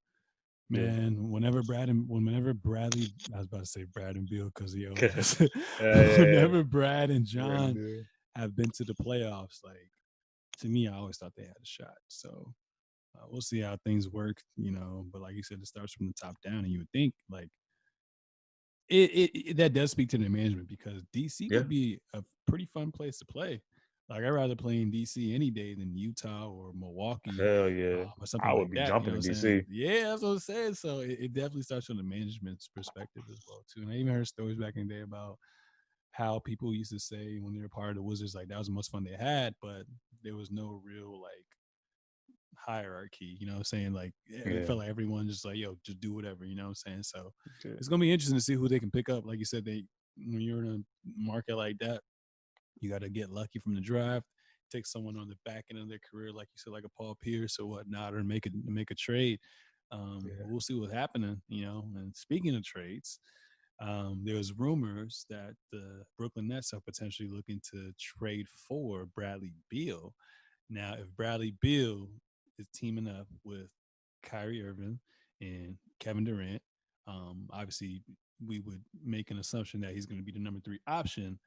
Yeah. man, whenever Bradley, I was about to say Brad and Beal because he always Yeah, does it. yeah. Whenever Brad and Brad and John Bill. have been to the playoffs, like to me, I always thought they had a shot. So we'll see how things work. But like you said, it starts from the top down, and you would think like it that does speak to the management because DC Yeah. could be a pretty fun place to play. Like I'd rather play in DC any day than Utah or Milwaukee Hell yeah. or something I like would be that. You know jumping what in I'm saying? DC. Yeah, that's what I'm saying. So it definitely starts from the management's perspective as well too. And I even heard stories back in the day about how people used to say when they were part of the Wizards, like that was the most fun they had, but there was no real like hierarchy, you know what I'm saying? Like it Yeah. felt like everyone just like, yo, just do whatever, you know what I'm saying? So Yeah. it's gonna be interesting to see who they can pick up. Like you said, when you're in a market like that, you gotta get lucky from the draft, take someone on the back end of their career, like you said, like a Paul Pierce or whatnot, or make a trade. Yeah. We'll see what's happening. And speaking of trades, there was rumors that the Brooklyn Nets are potentially looking to trade for Bradley Beal. Now, if Bradley Beal is teaming up with Kyrie Irving and Kevin Durant, obviously we would make an assumption that he's going to be the number 3 option.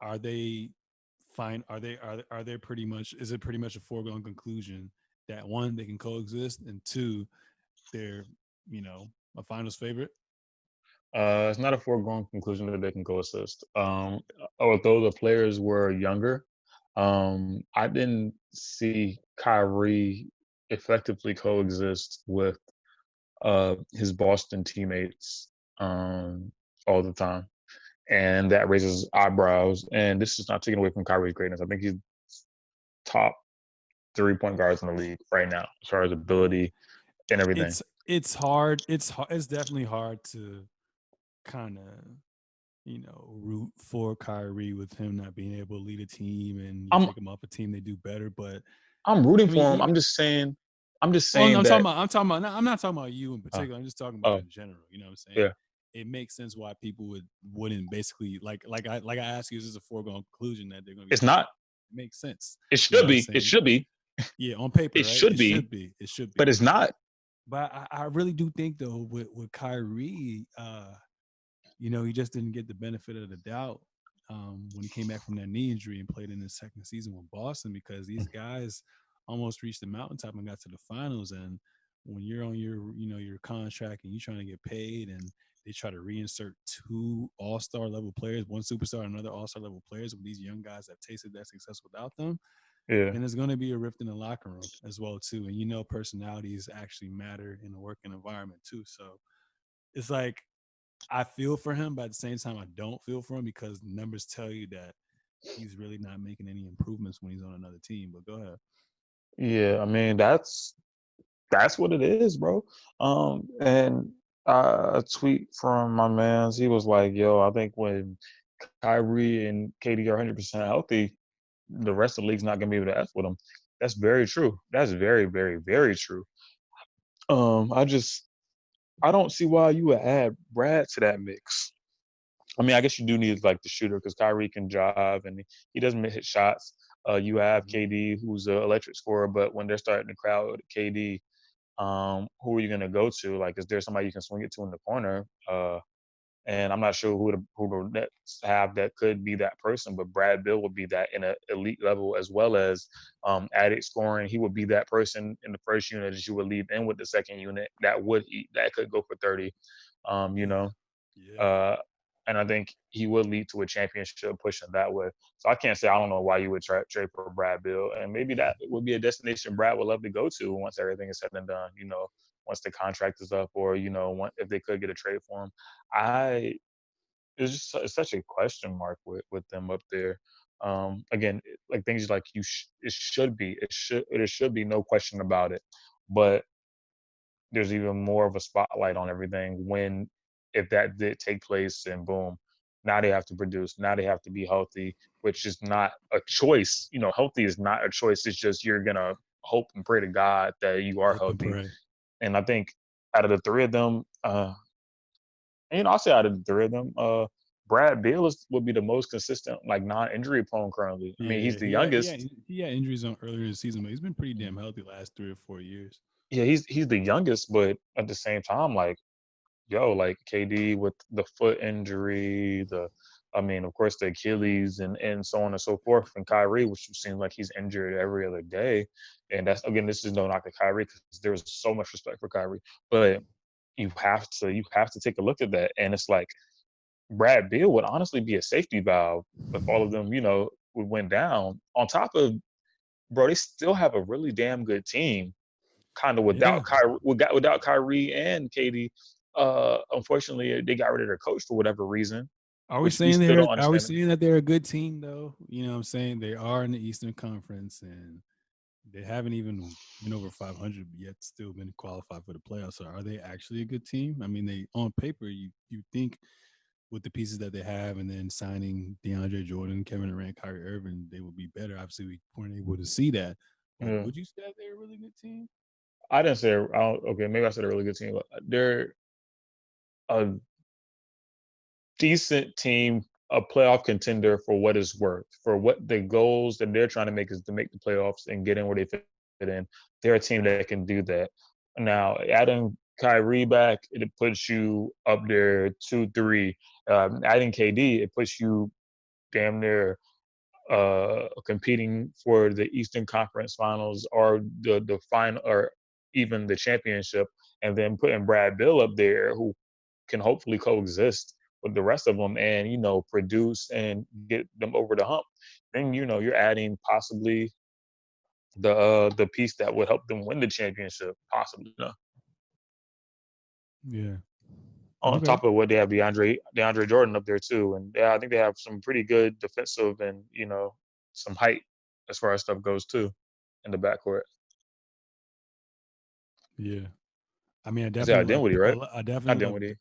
Are they fine? Are they pretty much? Is it pretty much a foregone conclusion that one, they can coexist, and two, they're a finals favorite? It's not a foregone conclusion that they can coexist. Although the players were younger, I didn't see Kyrie effectively coexist with his Boston teammates all the time. And that raises eyebrows. And this is not taking away from Kyrie's greatness. I think he's top 3 point guards in the league right now, as far as ability and everything. It's hard. It's definitely hard to kind of, root for Kyrie with him not being able to lead a team, and you I'm take him off a team, they do better. But I'm rooting I mean, for him. even I'm just well, saying that. I'm talking about. I'm not talking about you in Uh, particular. I'm just talking about oh in general. You know what I'm saying? yeah, It makes sense why people wouldn't basically like I asked you, is this a foregone conclusion that they're going to get it's traded? not. It makes sense. It You know should what I'm be. It saying? should be. Yeah, on paper, It right? should It be. should be. It should But be. it's not. But I really do think though with Kyrie, he just didn't get the benefit of the doubt when he came back from that knee injury and played in his second season with Boston, because these guys almost reached the mountaintop and got to the finals. And when you're on your contract and you're trying to get paid, and they try to reinsert two all-star level players, one superstar, another all-star level players, with these young guys that tasted that success without them, Yeah. then there's going to be a rift in the locker room as well too. And personalities actually matter in a working environment too. So it's like I feel for him, but at the same time I don't feel for him, because numbers tell you that he's really not making any improvements when he's on another team. But go ahead. Yeah. I mean, that's what it is, bro. And a tweet from my man's, he was like, "Yo, I think when Kyrie and KD are 100% healthy, the rest of the league's not gonna be able to f with them." That's very true. That's very, very, very true. I just I don't see why you would add Brad to that mix. I mean, I guess you do need like the shooter because Kyrie can drive and he doesn't hit shots. You have Mm-hmm. KD, who's an electric scorer, but when they're starting to crowd KD, who are you going to go to? Like, is there somebody you can swing it to in the corner? And I'm not sure who the Nets have that could be that person, but Brad Bill would be that in an elite level, as well as added scoring. He would be that person in the first unit that you would leave in with the second unit that would eat, that could go for 30. You Yeah. know, Yeah. uh, and I think he would lead to a championship pushing that way. So I can't say I don't know why you would trade for Brad Bill, and maybe that would be a destination Brad would love to go to once everything is said and done. Once the contract is up, or if they could get a trade for him. I It's just it's such a question mark with them up there. Again, like things like it should be, there should be no question about it, but there's even more of a spotlight on everything when if that did take place and boom, now they have to produce, now they have to be healthy, which is not a choice. Healthy is not a choice. It's just you're gonna hope and pray to God that you are Hope and healthy. pray. And I think out of the three of them, I'll say out of the three of them, Brad Beal would be the most consistent, like non-injury prone currently. I mean, he's Yeah. the He youngest. he had injuries on earlier in the season, but he's been pretty damn healthy the last 3 or 4 years. Yeah, he's the youngest, but at the same time, like like KD with the foot injury, I mean, of course, the Achilles and so on and so forth, and Kyrie, which seems like he's injured every other day. And that's again, this is no knock to Kyrie because there's so much respect for Kyrie, but you have to take a look at that, and it's like Brad Beal would honestly be a safety valve if all of them, would went down. On top of, bro, they still have a really damn good team kind of Yeah. without Kyrie and KD. Unfortunately, they got rid of their coach for whatever reason, which we still don't Are we understand. saying that they're a good team though? You know what I'm saying? They are in the Eastern Conference, and they haven't even been over 500 yet, still been qualified for the playoffs. So are they actually a good team? I mean, they on paper you think with the pieces that they have, and then signing DeAndre Jordan, Kevin Durant, Kyrie Irving, they would be better. Obviously, we weren't able to see that. But Yeah. would you say that they're a really good team? I didn't say, okay, maybe I said a really good team. But they're a decent team, a playoff contender for what it's worth, for what the goals that they're trying to make is to make the playoffs and get in where they fit in. They're a team that can do that. Now, adding Kyrie back, it puts you up there 2, 3. Adding KD, it puts you damn near competing for the Eastern Conference Finals or the final or even the championship, and then putting Brad Bill up there, who can hopefully coexist with the rest of them and produce and get them over the hump. Then you're adding possibly the piece that would help them win the championship, possibly. Yeah. On Okay. top of what they have DeAndre Jordan up there too, and yeah, I think they have some pretty good defensive and some height as far as stuff goes too in the backcourt. Yeah. I mean, Is that Dinwiddie, right? I Not definitely love Dinwiddie.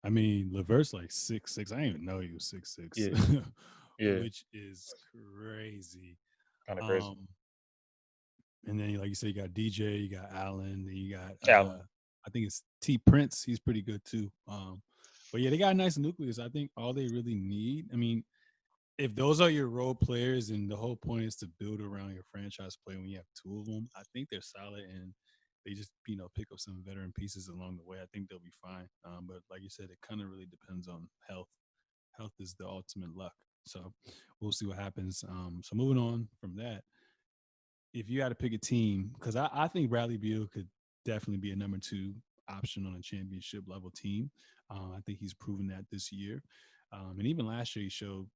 I mean, Levert's like 6'6". I didn't even know he was 6'6", Yeah, yeah, which is crazy. kind of crazy. Um, and then, like you said, you got DJ, you got Allen, then you got Allen. I think it's T Prince. He's pretty good too. But yeah, they got a nice nucleus. I think all they really need. I mean, if those are your role players, and the whole point is to build around your franchise player when you have two of them, I think they're solid, and they just pick up some veteran pieces along the way. I think they'll be fine. But like you said, it kind of really depends on health. Health is the ultimate luck. So we'll see what happens. So moving on from that, if you had to pick a team, because I think Bradley Beal could definitely be a number two option on a championship level team. I think he's proven that this year. And even last year, he showed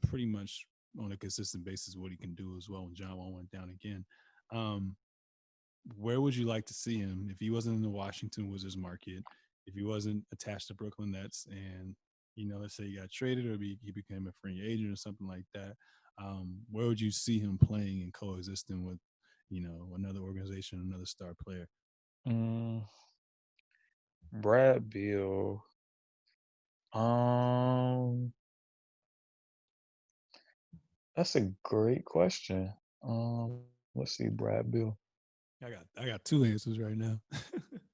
pretty much on a consistent basis what he can do as well when John Wall went down again. Um, where would you like to see him if he wasn't in the Washington Wizards market, if he wasn't attached to Brooklyn Nets, and let's say he got traded or he became a free agent or something like that? Where would you see him playing and coexisting with, another organization, another star player? Mm, Brad Beal. Um, that's a great question. Let's see, Brad Beal. I got two answers right now.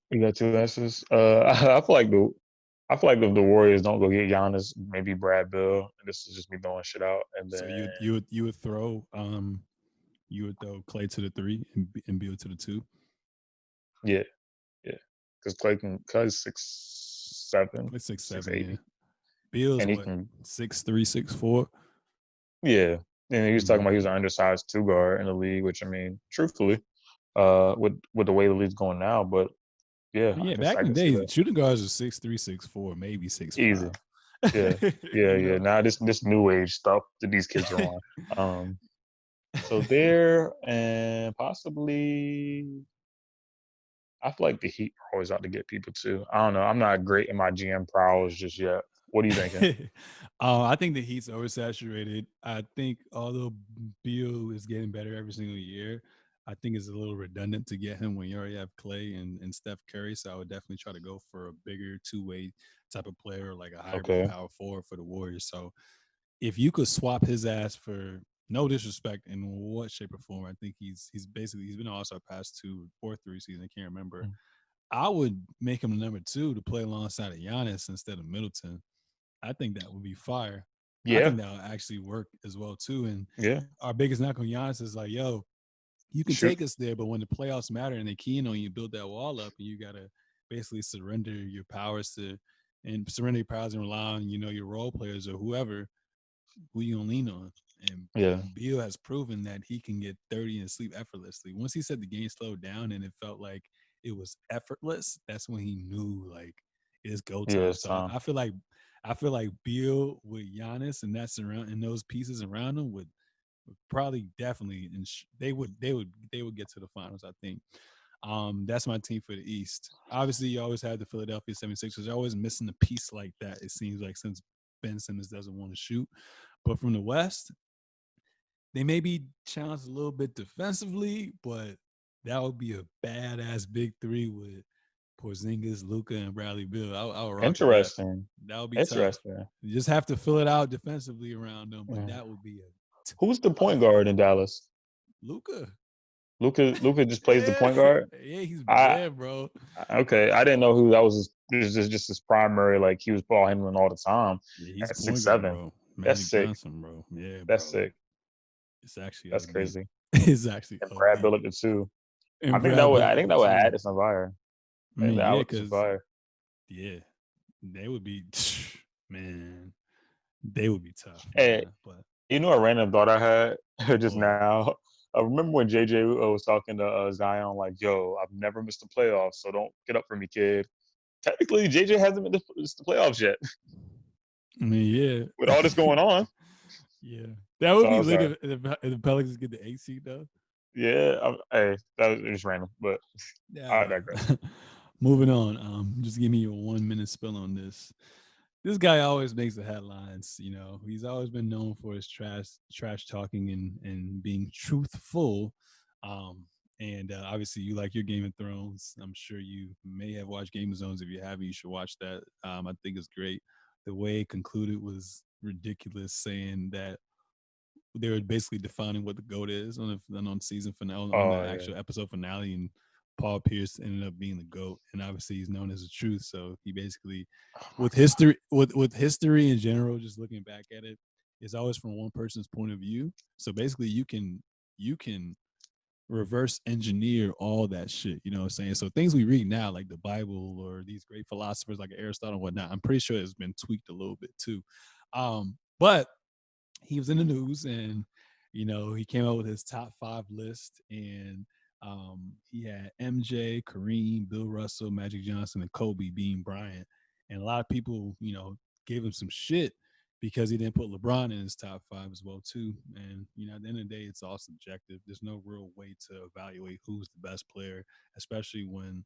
You got two answers. I feel like if the Warriors don't go get Giannis, maybe Brad Bill. And this is just me throwing shit out. And So then you would throw Clay to the three and Beal to the two. yeah, yeah, because Clay's 6'7", Clay 6'7", yeah. 6'8", Beal's and he what, can 6'3", 6'4". yeah. And he was talking Mm-hmm. about he was an undersized two guard in the league, which I mean, truthfully, with the way the league's going now, but yeah, Yeah, I back in can the see days, that shooting guards were 6'3", 6'4", maybe six easy. five. Yeah, yeah, you yeah. know. Now this new age stuff that these kids are on. So there and possibly I feel like the Heat are always out to get people too. I don't know. I'm not great in my GM prowess just yet. What are you thinking? I think the Heat's oversaturated. I think although Beal is getting better every single year, I think it's a little redundant to get him when you already have Clay and Steph Curry. So I would definitely try to go for a bigger two-way type of player, like a hybrid Okay. power forward for the Warriors. So if you could swap his ass for no disrespect in what shape or form, I think he's been an all-star past 2 or 3 seasons. I can't remember. Mm. I would make him the number two to play alongside of Giannis instead of Middleton. I think that would be fire. I Yeah. think that would actually work as well too. And Yeah. our biggest knock on Giannis is like, yo, you can Shoot. take us there, but when the playoffs matter and they keen on you, build that wall up, and you gotta basically surrender your powers and rely on your role players or who you gonna lean on. And Yeah. Beal has proven that he can get 30 and sleep effortlessly. Once he said the game slowed down and it felt like it was effortless, that's when he knew like it's go Yeah. time. It's So I, time. I feel like Beal with Giannis and and those pieces around him would probably definitely they would get to the finals, I think. That's my team for the East. Obviously, you always have the Philadelphia 76ers. They're always missing a piece like that, it seems like, since Ben Simmons doesn't want to shoot. But from the West, they may be challenged a little bit defensively, but that would be a badass big three with Porzingis, Luca, and Bradley Beal. I'll rock with that. Interesting. That would be tough. Interesting. You just have to fill it out defensively around them, but Yeah. that would be a Who's the point tough guard in Dallas? Luca. Luca just plays the Yeah, point guard. yeah, I bro. okay. I didn't know who that was. Just his primary. Like he was ball handling all the time Yeah, he's at point six guard, seven. bro. That's Magic sick. Johnson, bro. Yeah, That's bro. sick. It's actually That's OD. crazy. It's actually And Brad OD. Bill at the two. And Brad I Bill think at that would two. add to some fire. I I think mean, that yeah, would some because fire. yeah, they would be man. They would be tough, Hey, man. But you know a random thought I had just what? now. I remember when JJ was talking to Zion, like, "Yo, I've never missed a playoff, so don't get up for me, kid." Technically, JJ hasn't missed the playoffs yet, I mean, with yeah, all this going on. yeah. That would So be I'm lit sorry. if the Pelicans get the AC though. Yeah, hey, that was just random, but I Yeah. digress. Moving on. Just give me your 1 minute spill on this. This guy always makes the headlines. He's always been known for his trash talking and being truthful. Um, And obviously, you like your Game of Thrones. I'm sure you may have watched Game of Thrones. If you haven't, you should watch that. I think it's great. The way it concluded was ridiculous, saying that they were basically defining what the GOAT is on season finale, on the Oh yeah. actual episode finale, and Paul Pierce ended up being the GOAT, and obviously he's known as the truth. So he basically, Oh my with history, with history in general, just looking back at it, it's always from one person's point of view. So basically, you can reverse engineer all that shit. You know what I'm saying? So things we read now, like the Bible or these great philosophers like Aristotle and whatnot, I'm pretty sure it's been tweaked a little bit too. But he was in the news, and he came out with his top 5 list, and he had MJ, Kareem, Bill Russell, Magic Johnson, and Kobe being Bryant. And a lot of people gave him some shit because he didn't put LeBron in his top 5 as well too. And at the end of the day, it's all subjective. There's no real way to evaluate who's the best player, especially when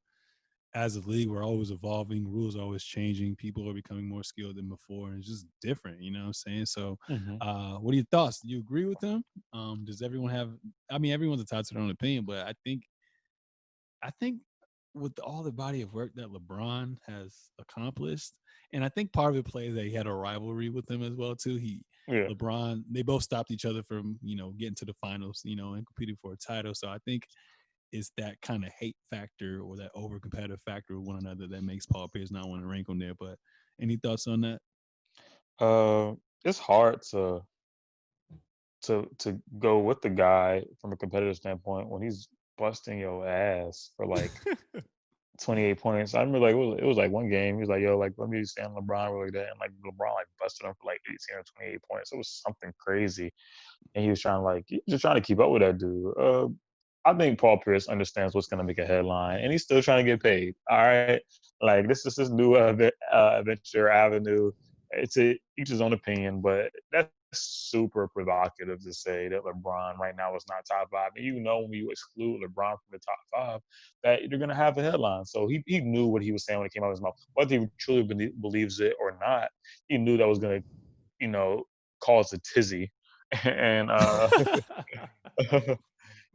as a league, we're always evolving. Rules are always changing. People are becoming more skilled than before, and it's just different. You know what I'm saying? So, God. what are your thoughts? Do you agree with them? Does everyone have? I mean, everyone's entitled to their own opinion, but I think with all the body of work that LeBron has accomplished, and I think part of it plays that he had a rivalry with him as well too. Yeah. LeBron, they both stopped each other from getting to the finals, and competing for a title. So I think it's that kind of hate factor or that over competitive factor with one another that makes Paul Pierce not want to rank on there. But any thoughts on that? It's hard to go with the guy from a competitive standpoint when he's busting your ass for like 28 points. I remember like it was like one game. He was like, "Yo, like let me stand LeBron really like that," and like LeBron like busted him for like 18 or 28 points. It was something crazy, and he was just trying to keep up with that dude. I think Paul Pierce understands what's going to make a headline, and he's still trying to get paid. All right, like this is his new venture avenue. It's each his own opinion, but that's super provocative to say that LeBron right now is not top 5. And when you exclude LeBron from the top 5, that you're going to have a headline. So he knew what he was saying when it came out of his mouth. Whether he truly believes it or not, he knew that was going to, you know, cause a tizzy. And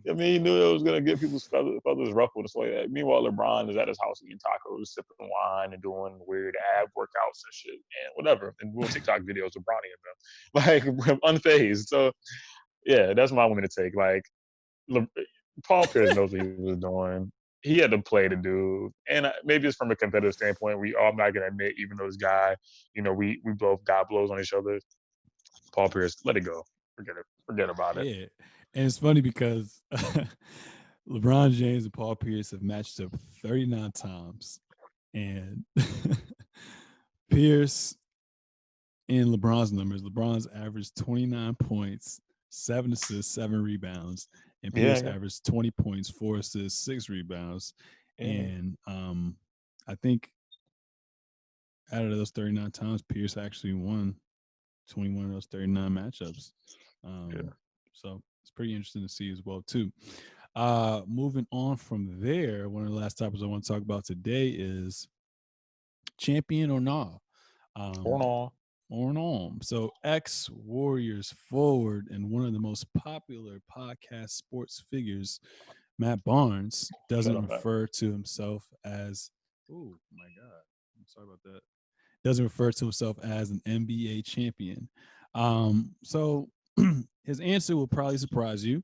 I mean, he knew it was gonna get people's feathers ruffled. It's like that. Meanwhile, LeBron is at his house eating tacos, sipping wine, and doing weird ab workouts and shit, and whatever, and doing TikTok videos with Bronny and them, like unfazed. So yeah, that's my woman to take. Like Le- Paul Pierce knows what he was doing. He had to play the dude, and maybe it's from a competitive standpoint. I'm not gonna admit, even though this guy, we both got blows on each other. Paul Pierce, let it go. Forget about it. Yeah, and it's funny because LeBron James and Paul Pierce have matched up 39 times, and Pierce in LeBron's numbers, LeBron's averaged 29 points, 7 assists, 7 rebounds, and Yeah, Pierce yeah, averaged 20 points, 4 assists, 6 rebounds. yeah. And I think out of those 39 times, Pierce actually won 21 of those 39 matchups. Um, Yeah. so it's pretty interesting to see as well too. Moving on from there, one of the last topics I want to talk about today is champion or not. Hold Um, on. or not. So ex Warriors forward and one of the most popular podcast sports figures, Matt Barnes, Shut doesn't up, man. refer to himself as, oh my God, I'm sorry about that, doesn't refer to himself as an NBA champion. So his answer will probably surprise you.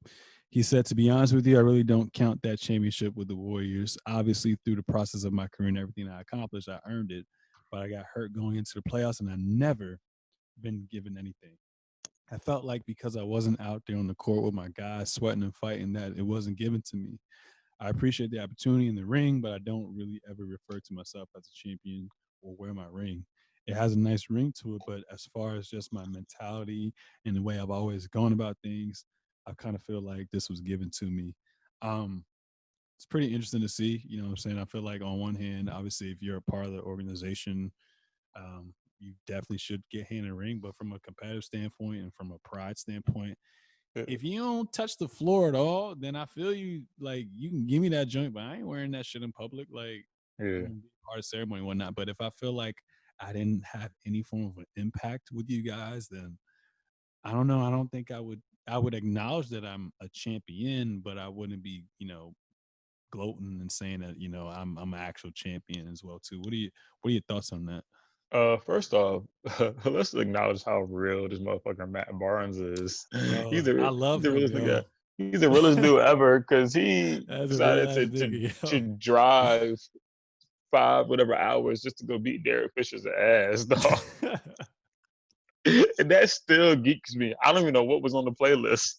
He said, to be honest with you, I really don't count that championship with the Warriors. Obviously, through the process of my career and everything I accomplished, I earned it. But I got hurt going into the playoffs, and I never been given anything. I felt like because I wasn't out there on the court with my guys sweating and fighting, that it wasn't given to me. I appreciate the opportunity in the ring, but I don't really ever refer to myself as a champion or wear my ring. It has a nice ring to it, but as far as just my mentality and the way I've always gone about things, I kind of feel like this was given to me. Um, it's pretty interesting to see. You know what I'm saying? I feel like on one hand, obviously, if you're a part of the organization, you definitely should get hand in ring. But from a competitive standpoint and from a pride standpoint, Yeah, if you don't touch the floor at all, then I feel you like you can give me that joint, but I ain't wearing that shit in public. Like I'm yeah, gonna be part of ceremony and whatnot. But if I feel like I didn't have any form of an impact with you guys, then I don't know. I don't think I would. I would acknowledge that I'm a champion, but I wouldn't be, gloating and saying that I'm an actual champion as well too. What are your thoughts on that? First off, let's acknowledge how real this motherfucker Matt Barnes is. Bro, He's the I love he's the him, realest nigga. yo. He's the realest dude ever because he That's a real decided ass to nigga, to yo. drive five whatever hours just to go beat Derek Fisher's ass, dog. And that still geeks me. I don't even know what was on the playlist,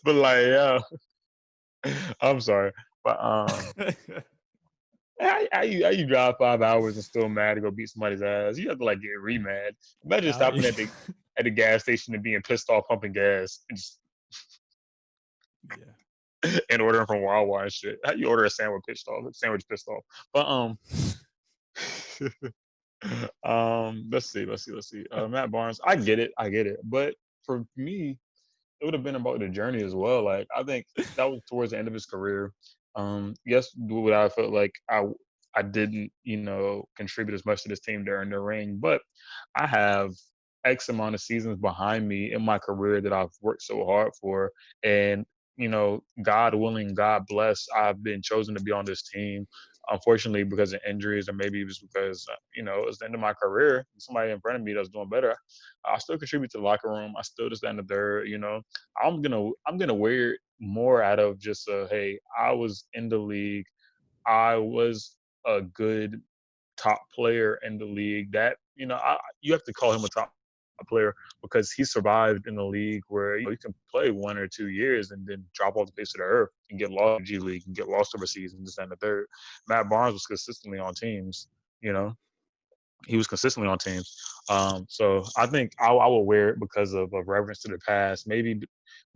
but like, yeah, I'm sorry, but how you drive 5 hours and still mad to go beat somebody's ass? You have to like get re-mad. Imagine Nah, stopping at the gas station and being pissed off pumping gas and, yeah. and ordering from Wawa and shit. How you order a sandwich pissed off? But let's see. Matt Barnes, I get it. But for me, it would have been about the journey as well. Like I think that was towards the end of his career. Yes, what I felt like I didn't, contribute as much to this team during the ring, but I have X amount of seasons behind me in my career that I've worked so hard for. And, God willing, God bless, I've been chosen to be on this team. Unfortunately, because of injuries, or maybe it was because, it's the end of my career, somebody in front of me that's doing better. I still contribute to the locker room. I still just stand there, I'm gonna wear it more out of just hey, I was in the league. I was a good top player in the league. That you have to call him a top player because he survived in the league where you can play 1 or 2 years and then drop off the face of the earth and get lost in G League and get lost overseas and this and the third. Matt Barnes was consistently on teams. You know, he was consistently on teams. So I think I will wear it because of reverence to the past. Maybe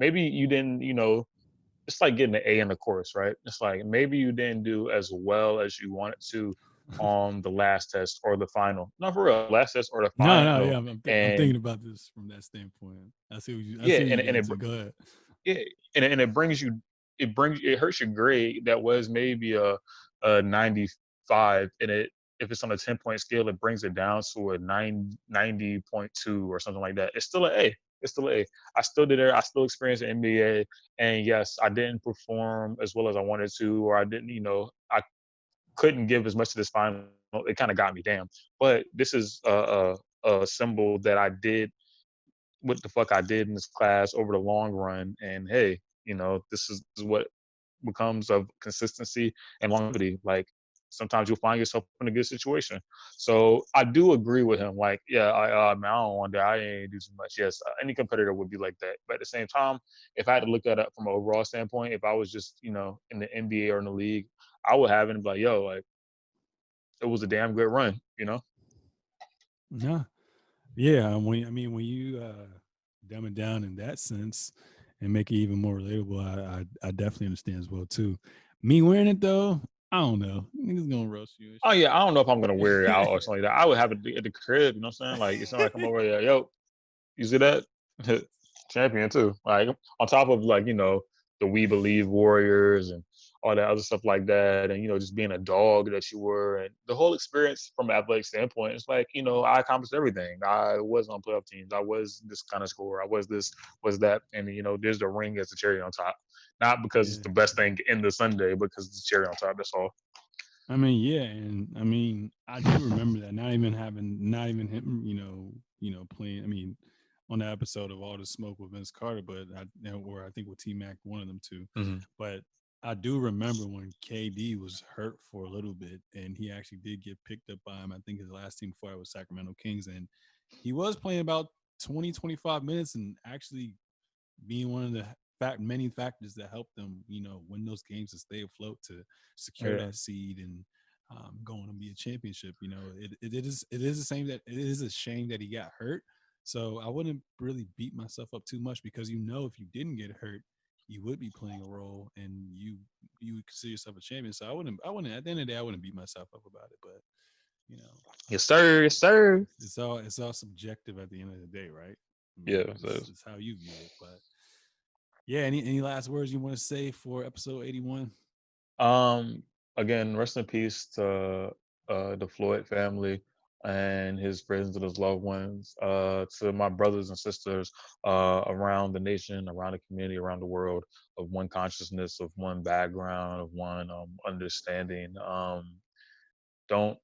you didn't, it's like getting an A in the course, right? It's like maybe you didn't do as well as you wanted to on the last test or the final. Not for real, last test or the No, no, final. yeah, I'm And thinking about this from that standpoint. I yeah, see what and, you and getting it to. Go ahead. yeah, and it hurts your grade that was maybe a 95, and if it's on a 10-point scale, it brings it down to a 90.2 or something like that. It's still an A. It's still an A. I still did it. I still experienced the NBA, and yes, I didn't perform as well as I wanted to, or I didn't, I couldn't give as much to this final. It kind of got me down. But this is a symbol that I did what the fuck I did in this class over the long run. And hey, this is what becomes of consistency and longevity. Like sometimes you'll find yourself in a good situation. So I do agree with him. Like, yeah, man, I don't want that. I ain't do too much. Yes, any competitor would be like that. But at the same time, if I had to look at it from an overall standpoint, if I was just, in the NBA or in the league, I would have it and be like, yo, like it was a damn good run. No, yeah. When you dumb it down in that sense and make it even more relatable, I definitely understand as well too. Me wearing it though, I don't know. Niggas gonna roast you and Oh yeah, I don't know if I'm gonna wear it out or shit. something like that. I would have it at the crib, you know what I'm saying? Like it's not like I'm over there, yo, you see that? Champion too. Like on top of like, the We Believe Warriors and all that other stuff like that, and just being a dog that you were, and the whole experience from an athletic standpoint, it's like, I accomplished everything. I was on playoff teams. I was this kind of scorer. I was that, and there's the ring as the cherry on top. Not because it's Yeah. the best thing in the Sunday, because it's the cherry on top. That's all. Yeah, and I do remember that. Not even him, playing. On the episode of All the Smoke with Vince Carter, or I think with T Mac, one of them two. Mm-hmm. But I do remember when KD was hurt for a little bit, and he actually did get picked up by him. I think his last team before it was Sacramento Kings, and he was playing about 20, 25 minutes, and actually being one of the many factors that helped them, win those games and stay afloat to secure Yeah. that seed and going to be a championship. It is the same that it is a shame that he got hurt. So I wouldn't really beat myself up too much because if you didn't get hurt, you would be playing a role and you would consider yourself a champion. So I wouldn't at the end of the day I wouldn't beat myself up about it. But you know, Yes, sir. Yes, sir. it's all subjective at the end of the day, right? Yeah. So, It's how you view it. But yeah, any last words you want to say for episode 81? um, again, rest in peace to the Floyd family. and his friends and his loved ones, to my brothers and sisters around the nation, around the community, around the world, of one consciousness, of one background, of one understanding. Don't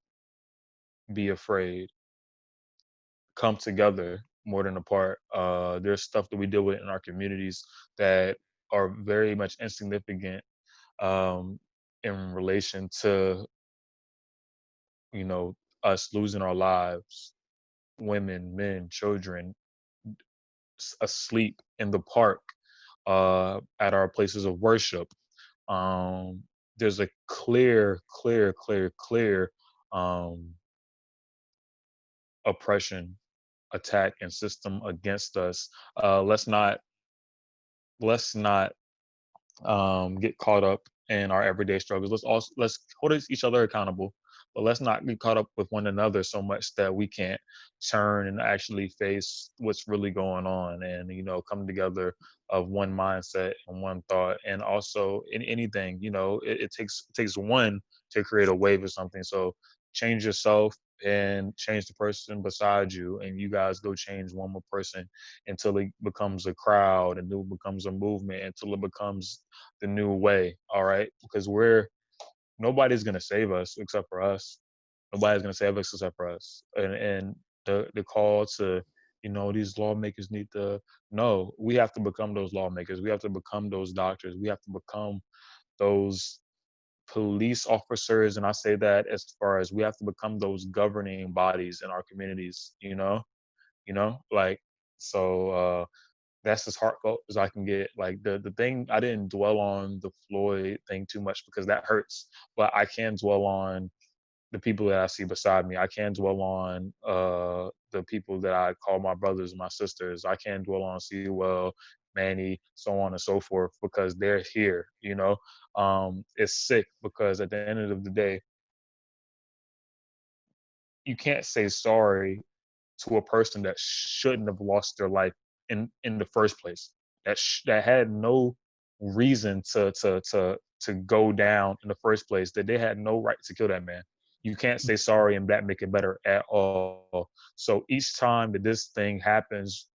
be afraid. Come together more than apart. There's stuff that we deal with in our communities that are very much insignificant um, in relation to, you know, us losing our lives, women, men, children, asleep in the park, at our places of worship. There's a clear um, oppression, attack, and system against us. Let's not get caught up in our everyday struggles. Let's hold each other accountable, but let's not get caught up with one another so much that we can't turn and actually face what's really going on, and come together of one mindset and one thought. And also in anything, it takes one to create a wave or something. So change yourself and change the person beside you, and you guys go change one more person until it becomes a crowd, and it becomes a movement, until it becomes the new way. All right, because nobody's gonna save us except for us. Nobody's gonna save us except for us. And the call to, these lawmakers need to know, we have to become those lawmakers. We have to become those doctors. We have to become those police officers. And I say that as far as we have to become those governing bodies in our communities. Like, so that's as heartfelt as I can get. Like, the thing, I didn't dwell on the Floyd thing too much because that hurts, but I can dwell on the people that I see beside me. I can dwell on the people that I call my brothers and my sisters. I can dwell on Sewell, Manny, so on and so forth, because they're here. It's sick because at the end of the day, you can't say sorry to a person that shouldn't have lost their life in the first place. That had no reason to go down in the first place. That they had no right to kill that man. You can't say sorry and that make it better at all. So each time that this thing happens,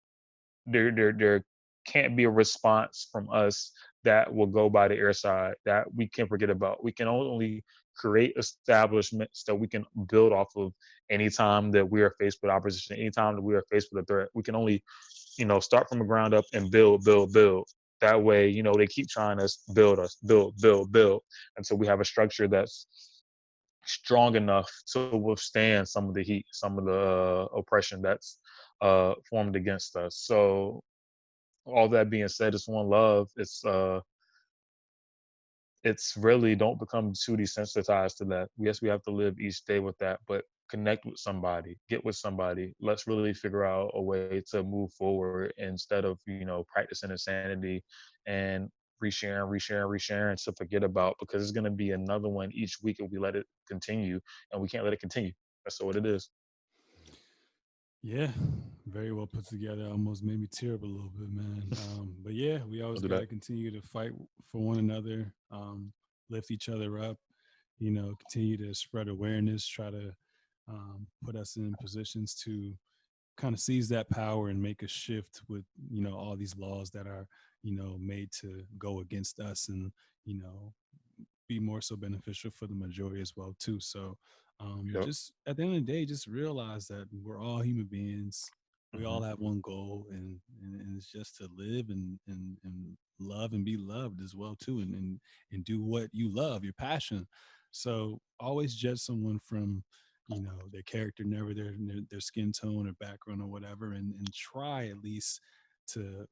there can't be a response from us that will go by the airside that we can forget about. We can only create establishments that we can build off of anytime that we are faced with opposition, anytime that we are faced with a threat. We can only, start from the ground up and build, build, build. That way, they keep trying to build us, build, build, build, until we have a structure that's strong enough to withstand some of the heat, some of the oppression that's formed against us. So all that being said, it's one love. It's really, don't become too desensitized to that. Yes, we have to live each day with that, but connect with somebody, get with somebody. Let's really figure out a way to move forward instead of, practicing insanity and resharing to forget about, because it's going to be another one each week if we let it continue, and we can't let it continue. That's what it is. Yeah, very well put together. Almost made me tear up a little bit, man. But yeah, we Don't always do got that. to continue to fight for one another, lift each other up. Continue to spread awareness. Try to put us in positions to kind of seize that power and make a shift with all these laws that are made to go against us, and you know be more so beneficial for the majority as well too. So Yep. just at the end of the day, just realize that we're all human beings. We Hmm. all have one goal, and it's just to live and love and be loved as well too, and do what you love, your passion. So always judge someone from their character, never their skin tone or background or whatever, and try at least to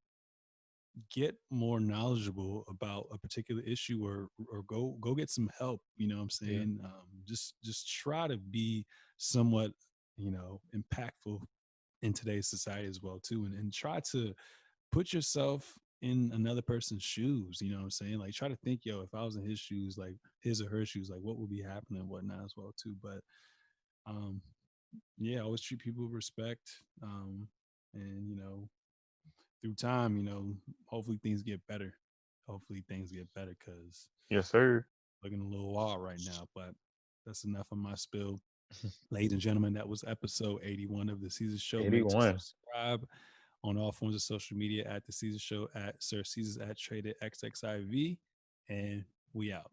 get more knowledgeable about a particular issue, or go get some help. You know what I'm Yeah. saying? Just try to be somewhat impactful in today's society as well too, and try to put yourself in another person's shoes. You know what I'm saying? Like, try to think, yo, if I was in his shoes, like his or her shoes, like what would be happening and whatnot as well too. But um yeah, always treat people with respect. And through time, hopefully things get better. Hopefully things get better, because Yes, sir. looking a little wild right now. But that's enough of my spill. Ladies and gentlemen, that was episode 81 of the Seezus Show. Make sure to 81. subscribe on all forms of social media at the Seezus Show, at Sir Seezus, at Traded XXIV, and we out.